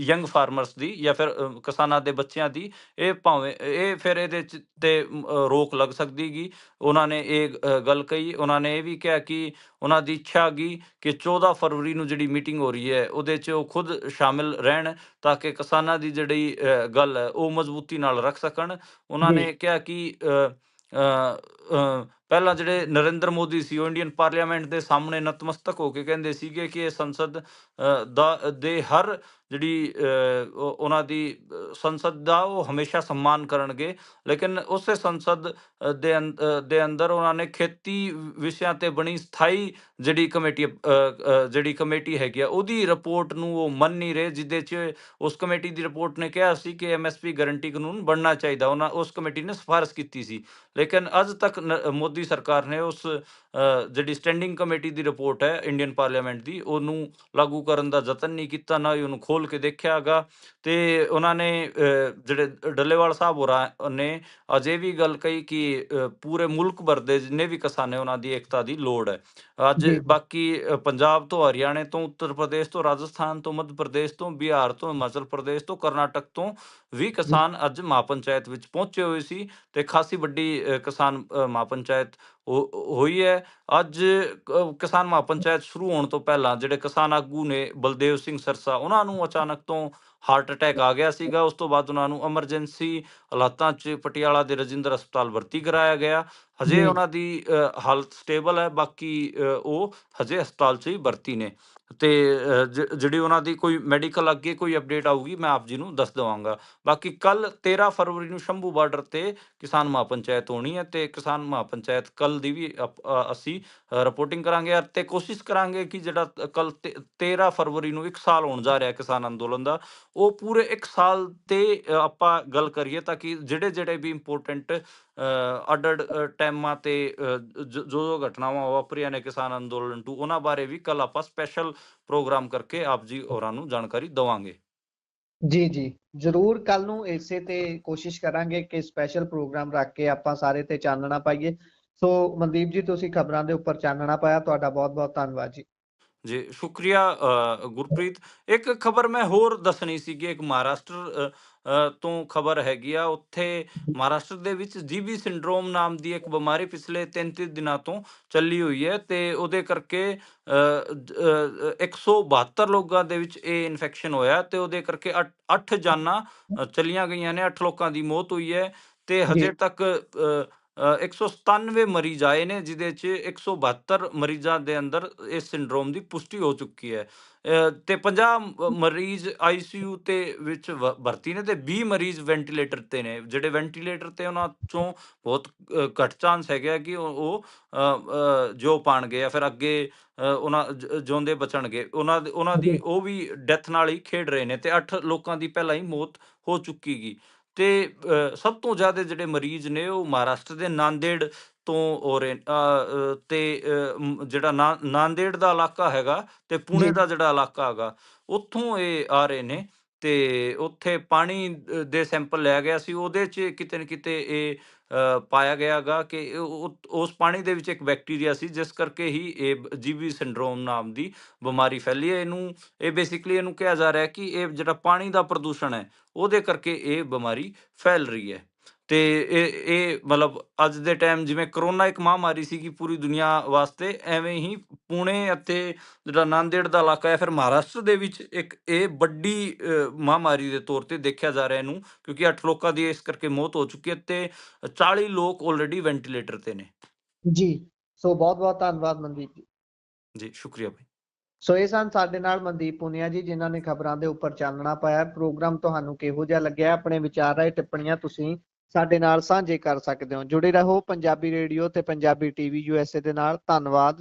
Speaker 1: ਯੰਗ ਫਾਰਮਰਸ ਦੀ ਜਾਂ ਫਿਰ ਕਿਸਾਨਾਂ ਦੇ ਬੱਚਿਆਂ ਦੀ, ਇਹ ਭਾਵੇਂ ਇਹ ਫਿਰ ਇਹਦੇ 'ਚ ਤੇ ਰੋਕ ਲੱਗ ਸਕਦੀ ਗੀ। ਉਹਨਾਂ ਨੇ ਇਹ ਗੱਲ ਕਹੀ। ਉਹਨਾਂ ਨੇ ਇਹ ਵੀ ਕਿਹਾ ਕਿ ਉਹਨਾਂ ਦੀ ਇੱਛਾ ਗੀ ਕਿ 14 ਫਰਵਰੀ ਨੂੰ ਜਿਹੜੀ ਮੀਟਿੰਗ ਹੋ ਰਹੀ ਹੈ ਉਹਦੇ 'ਚ ਉਹ ਖੁਦ ਸ਼ਾਮਿਲ ਰਹਿਣ ਤਾਂ ਕਿ ਕਿਸਾਨਾਂ ਦੀ ਜਿਹੜੀ ਗੱਲ ਹੈ ਉਹ ਮਜ਼ਬੂਤੀ ਨਾਲ ਰੱਖ ਸਕਣ। ਉਹਨਾਂ
Speaker 2: ਜੀ
Speaker 1: ਨੇ ਕਿਹਾ ਕਿ ਪਹਿਲਾਂ ਜਿਹੜੇ ਨਰਿੰਦਰ ਮੋਦੀ ਸੀ ਉਹ ਇੰਡੀਅਨ ਪਾਰਲੀਮੈਂਟ ਦੇ ਸਾਹਮਣੇ ਨਤਮਸਤਕ ਹੋ ਕੇ ਕਹਿੰਦੇ ਸੀਗੇ ਕਿ ਇਹ ਸੰਸਦ ਦੇ ਹਰ ਜਿਹੜੀ ਉਹਨਾਂ ਦੀ ਸੰਸਦ ਦਾ ਉਹ ਹਮੇਸ਼ਾ ਸਨਮਾਨ ਕਰਨਗੇ। ਲੇਕਿਨ ਉਸੇ ਸੰਸਦ ਦੇ ਅੰਦਰ ਉਹਨਾਂ ਨੇ ਖੇਤੀ ਵਿਸ਼ਿਆਂ ਤੇ ਬਣੀ ਸਥਾਈ ਜਿਹੜੀ ਕਮੇਟੀ ਹੈਗੀ ਆ ਉਹਦੀ ਰਿਪੋਰਟ ਨੂੰ ਉਹ ਮੰਨ ਨਹੀਂ ਰਹੇ, ਜਿਹਦੇ 'ਚ ਉਸ ਕਮੇਟੀ ਦੀ ਰਿਪੋਰਟ ਨੇ ਕਿਹਾ ਸੀ ਕਿ MSP ਗਾਰੰਟੀ ਕਾਨੂੰਨ ਬਣਨਾ ਚਾਹੀਦਾ। ਉਸ ਕਮੇਟੀ ਨੇ ਸਿਫਾਰਿਸ਼ ਕੀਤੀ ਸੀ। ਲੇਕਿਨ ਅੱਜ ਤੱਕ ਮੋਦੀ ਸਰਕਾਰ ਨੇ ਉਸ ਜਿਹੜੀ ਸਟੈਂਡਿੰਗ ਕਮੇਟੀ ਦੀ ਰਿਪੋਰਟ ਹੈ ਇੰਡੀਅਨ ਪਾਰਲੀਮੈਂਟ ਦੀ, ਉਹਨੂੰ ਲਾਗੂ ਕਰਨ ਦਾ ਯਤਨ ਨਹੀਂ ਕੀਤਾ, ਨਾ ਹੀ ਉਹਨੂੰ ਖੋਲ੍ਹ ਕੇ ਦੇਖਿਆ ਹੈਗਾ। ਤੇ ਉਹਨਾਂ ਨੇ ਜਿਹੜੇ ਡੱਲੇਵਾਲ ਸਾਹਿਬ ਹੋਰਾਂ ਨੇ ਅੱਜ ਇਹ ਵੀ ਗੱਲ ਕਹੀ ਕਿ ਪੂਰੇ ਮੁਲਕ ਭਰ ਦੇ ਜਿੰਨੇ ਵੀ ਕਿਸਾਨ ਨੇ ਉਹਨਾਂ ਦੀ ਏਕਤਾ ਦੀ ਲੋੜ ਹੈ। ਅੱਜ
Speaker 2: ਜੀ ਜੀ
Speaker 1: ਬਾਕੀ ਪੰਜਾਬ ਤੋਂ, ਹਰਿਆਣੇ ਤੋਂ, ਉੱਤਰ ਪ੍ਰਦੇਸ਼ ਤੋਂ, ਰਾਜਸਥਾਨ ਤੋਂ, ਮੱਧ ਪ੍ਰਦੇਸ਼ ਤੋਂ, ਬਿਹਾਰ ਤੋਂ, ਹਿਮਾਚਲ ਪ੍ਰਦੇਸ਼ ਤੋਂ, ਕਰਨਾਟਕ ਤੋਂ ਵੀ
Speaker 2: ਜੀ
Speaker 1: ਕਿਸਾਨ ਅੱਜ ਮਹਾਪੰਚਾਇਤ ਵਿੱਚ ਪਹੁੰਚੇ ਹੋਏ ਸੀ ਤੇ ਖਾਸੀ ਵੱਡੀ ਕਿਸਾਨ ਮਹਾਪੰਚਾਇਤ ਹੋਈ ਹੈ। ਅੱਜ ਕਿਸਾਨ ਮਹਾਪੰਚਾਇਤ ਸ਼ੁਰੂ ਹੋਣ ਤੋਂ ਪਹਿਲਾਂ ਜਿਹੜੇ ਕਿਸਾਨ ਆਗੂ ਨੇ ਬਲਦੇਵ ਸਿੰਘ ਸਰਸਾ, ਉਹਨਾਂ ਨੂੰ ਅਚਾਨਕ ਤੋਂ ਹਾਰਟ ਅਟੈਕ ਆ ਗਿਆ ਸੀਗਾ। ਉਸ ਤੋਂ ਬਾਅਦ ਉਹਨਾਂ ਨੂੰ ਐਮਰਜੈਂਸੀ ਹਾਲਾਤਾਂ 'ਚ ਪਟਿਆਲਾ ਦੇ ਰਜਿੰਦਰ ਹਸਪਤਾਲ ਭਰਤੀ ਕਰਾਇਆ ਗਿਆ। ਹਜੇ
Speaker 2: ਜੀ
Speaker 1: ਉਹਨਾਂ ਦੀ ਹਾਲਤ ਸਟੇਬਲ ਹੈ, ਬਾਕੀ ਉਹ ਹਜੇ ਹਸਪਤਾਲ 'ਚ ਹੀ ਭਰਤੀ ਨੇ। ਤੇ ਜਿਹੜੀ ਉਹਨਾਂ ਦੀ ਕੋਈ ਮੈਡੀਕਲ ਅੱਗੇ ਕੋਈ ਅਪਡੇਟ ਆਊਗੀ ਮੈਂ ਆਪ ਜੀ ਨੂੰ ਦੱਸ ਦੇਵਾਂਗਾ। ਬਾਕੀ ਕੱਲ 13 ਫਰਵਰੀ ਨੂੰ ਸ਼ੰਭੂ ਬਾਰਡਰ ਤੇ ਕਿਸਾਨ ਮਹਾਪੰਚਾਇਤ ਹੋਣੀ ਹੈ ਤੇ ਕਿਸਾਨ ਮਹਾਪੰਚਾਇਤ ਕੱਲ ਦੀ ਵੀ ਅਸੀਂ ਰਿਪੋਰਟਿੰਗ ਕਰਾਂਗੇ ਅਤੇ ਕੋਸ਼ਿਸ਼ ਕਰਾਂਗੇ ਕਿ ਜਿਹੜਾ ਕੱਲ 13 ਫਰਵਰੀ ਨੂੰ 1 ਸਾਲ ਹੋਣ ਜਾ ਰਿਹਾ ਕਿਸਾਨ ਅੰਦੋਲਨ ਦਾ, ਉਹ ਪੂਰੇ 1 ਸਾਲ ਤੇ ਆਪਾਂ ਗੱਲ ਕਰੀਏ ਤਾਂ ਕਿ ਜਿਹੜੇ ਵੀ ਇੰਪੋਰਟੈਂਟ ਅੱਡ ਟਾਈਮਾਂ ਤੇ ਜੋ ਘਟਨਾਵਾਂ ਵਾਪਰੀਆਂ ਨੇ ਕਿਸਾਨ ਅੰਦੋਲਨ ਟੂ, ਉਹਨਾਂ ਬਾਰੇ ਵੀ ਕੱਲ ਆਪਾਂ ਸਪੈਸ਼ਲ ਪ੍ਰੋਗਰਾਮ ਕਰਕੇ ਆਪ ਜੀ ਹੋਰਾਂ ਨੂੰ ਜਾਣਕਾਰੀ ਦੇਵਾਂਗੇ।
Speaker 2: ਜੀ ਜੀ ਜ਼ਰੂਰ, ਕੱਲ ਨੂੰ ਇਸੇ ਤੇ ਕੋਸ਼ਿਸ਼ ਕਰਾਂਗੇ ਕਿ ਸਪੈਸ਼ਲ ਪ੍ਰੋਗਰਾਮ ਰੱਖ ਕੇ ਆਪਾਂ ਸਾਰੇ ਤੇ ਚਾਨਣਾ ਪਾਈਏ। ਸੋ ਮਨਦੀਪ ਜੀ, ਤੁਸੀਂ ਖਬਰਾਂ ਦੇ ਉੱਪਰ ਚਾਨਣਾ ਪਾਇਆ, ਤੁਹਾਡਾ ਬਹੁਤ ਬਹੁਤ ਧੰਨਵਾਦ ਜੀ।
Speaker 1: ਜੀ ਸ਼ੁਕਰੀਆ ਗੁਰਪ੍ਰੀਤ। ਇੱਕ ਖਬਰ ਮੈਂ ਹੋਰ ਦੱਸਣੀ ਸੀਗੀ, ਇੱਕ ਮਹਾਰਾਸ਼ਟਰ ਤੋਂ ਖਬਰ ਹੈਗੀ ਆ। ਉੱਥੇ ਮਹਾਰਾਸ਼ਟਰ ਦੇ ਵਿੱਚ GB ਸਿੰਡਰੋਮ ਨਾਮ ਦੀ ਇੱਕ ਬਿਮਾਰੀ ਪਿਛਲੇ 33 ਦਿਨਾਂ ਤੋਂ ਚੱਲੀ ਹੋਈ ਹੈ ਤੇ ਉਹਦੇ ਕਰਕੇ 172 ਲੋਕਾਂ ਦੇ ਵਿੱਚ ਇਹ ਇਨਫੈਕਸ਼ਨ ਹੋਇਆ ਤੇ ਉਹਦੇ ਕਰਕੇ 8 ਜਾਨਾਂ ਚਲੀਆਂ ਗਈਆਂ ਨੇ, 8 ਲੋਕਾਂ ਦੀ ਮੌਤ ਹੋਈ ਹੈ ਤੇ
Speaker 2: ਜੀ
Speaker 1: ਹਜੇ ਤੱਕ 197 ਮਰੀਜ਼ ਆਏ ਨੇ, ਜਿਹਦੇ 'ਚ 172 ਮਰੀਜ਼ਾਂ ਦੇ ਅੰਦਰ ਇਸ ਸਿੰਡਰੋਮ ਦੀ ਪੁਸ਼ਟੀ ਹੋ ਚੁੱਕੀ ਹੈ ਤੇ 50 ਮਰੀਜ਼ ICU ਤੇ ਵਿੱਚ ਭਰਤੀ ਨੇ ਤੇ 20 ਮਰੀਜ਼ ਵੈਂਟੀਲੇਟਰ ਤੇ ਨੇ। ਜਿਹੜੇ ਵੈਂਟੀਲੇਟਰ ਤੇ ਉਹਨਾਂ ਚੋਂ ਬਹੁਤ ਘੱਟ ਚਾਂਸ ਹੈਗਾ ਕਿ ਉਹ ਜੋ ਪਾਣਗੇ ਜਾਂ ਫਿਰ ਅੱਗੇ ਉਹਨਾਂ ਜਿਉਂਦੇ ਬਚਣਗੇ। ਉਹਨਾਂ
Speaker 2: ਜੀ
Speaker 1: ਦੀ ਉਹ ਵੀ ਡੈਥ ਨਾਲ ਹੀ ਖੇਡ ਰਹੇ ਨੇ ਤੇ 8 ਲੋਕਾਂ ਦੀ ਪਹਿਲਾਂ ਹੀ ਮੌਤ ਹੋ ਚੁੱਕੀ ਗੀ। ਤੇ ਸਭ ਤੋਂ ਜ਼ਿਆਦਾ ਜਿਹੜੇ ਮਰੀਜ਼ ਨੇ ਉਹ ਮਹਾਰਾਸ਼ਟਰ ਦੇ ਨਾਂਦੇੜ ਤੋਂ ਹੋ ਰਹੇ ਤੇ ਜਿਹੜਾ ਨਾਂਦੇੜ ਦਾ ਇਲਾਕਾ ਹੈਗਾ ਤੇ ਪੁਣੇ
Speaker 2: ਜੀ
Speaker 1: ਦਾ ਜਿਹੜਾ ਇਲਾਕਾ ਹੈਗਾ, ਉੱਥੋਂ ਇਹ ਆ ਰਹੇ ਨੇ ਤੇ ਉੱਥੇ ਪਾਣੀ ਦੇ ਸੈਂਪਲ ਲਿਆ ਗਿਆ ਸੀ। ਉਹਦੇ 'ਚ ਕਿਤੇ ਨਾ ਕਿਤੇ ਇਹ ਪਾਇਆ ਗਿਆ ਗਾ ਕਿ ਉਸ ਪਾਣੀ ਦੇ ਵਿੱਚ ਇੱਕ ਬੈਕਟੀਰੀਆ ਸੀ, ਜਿਸ ਕਰਕੇ ਹੀ ਇਹ GB ਸਿੰਡਰੋਮ ਨਾਮ ਦੀ ਬਿਮਾਰੀ ਫੈਲੀ ਹੈ। ਇਹ ਬੇਸਿਕਲੀ ਇਹਨੂੰ ਕਿਹਾ ਜਾ ਰਿਹਾ ਕਿ ਇਹ ਜਿਹੜਾ ਪਾਣੀ ਦਾ ਪ੍ਰਦੂਸ਼ਣ ਹੈ ਉਹਦੇ ਕਰਕੇ ਇਹ ਬਿਮਾਰੀ ਫੈਲ ਰਹੀ ਹੈ। ਤੇ ਇਹ ਮਤਲਬ ਅੱਜ ਦੇ ਟਾਈਮ ਜਿਵੇਂ ਕਰੋਨਾ ਇੱਕ ਮਹਾਂਮਾਰੀ ਸੀਗੀ ਪੂਰੀ ਦੁਨੀਆ ਵਾਸਤੇ, ਐਵੇਂ ਹੀ ਪੁਣੇ ਅਤੇ ਜਿਹੜਾ ਨਾਂਦੇੜ ਦਾ ਇਲਾਕਾ ਹੈ ਫਿਰ ਮਹਾਰਾਸ਼ਟਰ ਦੇ ਵਿੱਚ ਇੱਕ ਇਹ ਵੱਡੀ ਮਹਾਂਮਾਰੀ ਦੇ ਤੌਰ ਤੇ ਦੇਖਿਆ ਜਾ ਰਿਹਾ ਇਹਨੂੰ, ਕਿਉਂਕਿ 8 ਲੋਕਾਂ ਦੀ ਇਸ ਕਰਕੇ ਮੌਤ ਹੋ ਚੁੱਕੀ ਹੈ ਤੇ 40 ਲੋਕ ਆਲਰੇਡੀ ਵੈਂਟੀਲੇਟਰ ਤੇ ਨੇ।
Speaker 2: ਜੀ ਸੋ ਬਹੁਤ ਬਹੁਤ ਧੰਨਵਾਦ ਮਨਦੀਪ ਜੀ।
Speaker 1: ਜੀ ਸ਼ੁਕਰੀਆ ਭਾਈ।
Speaker 2: ਸੋ ਇਹ ਸਨ ਸਾਡੇ ਨਾਲ ਮਨਦੀਪ ਪੁਨੀਆ ਜੀ, ਜਿਨ੍ਹਾਂ ਨੇ ਖਬਰਾਂ ਦੇ ਉੱਪਰ ਚਾਨਣਾ ਪਾਇਆ। ਪ੍ਰੋਗਰਾਮ ਤੁਹਾਨੂੰ ਕਿਹੋ ਜਿਹਾ ਲੱਗਿਆ? ਆਪਣੇ ਵਿਚਾਰ ਰਾਏ ਟਿੱਪਣੀਆਂ ਤੁਸੀਂ ਸਾਡੇ ਨਾਲ ਸਾਂਝੇ ਕਰ ਸਕਦੇ ਹੋ। ਜੁੜੇ ਰਹੋ ਪੰਜਾਬੀ ਰੇਡੀਓ ਤੇ ਪੰਜਾਬੀ TV USA ਦੇ ਨਾਲ। ਧੰਨਵਾਦ।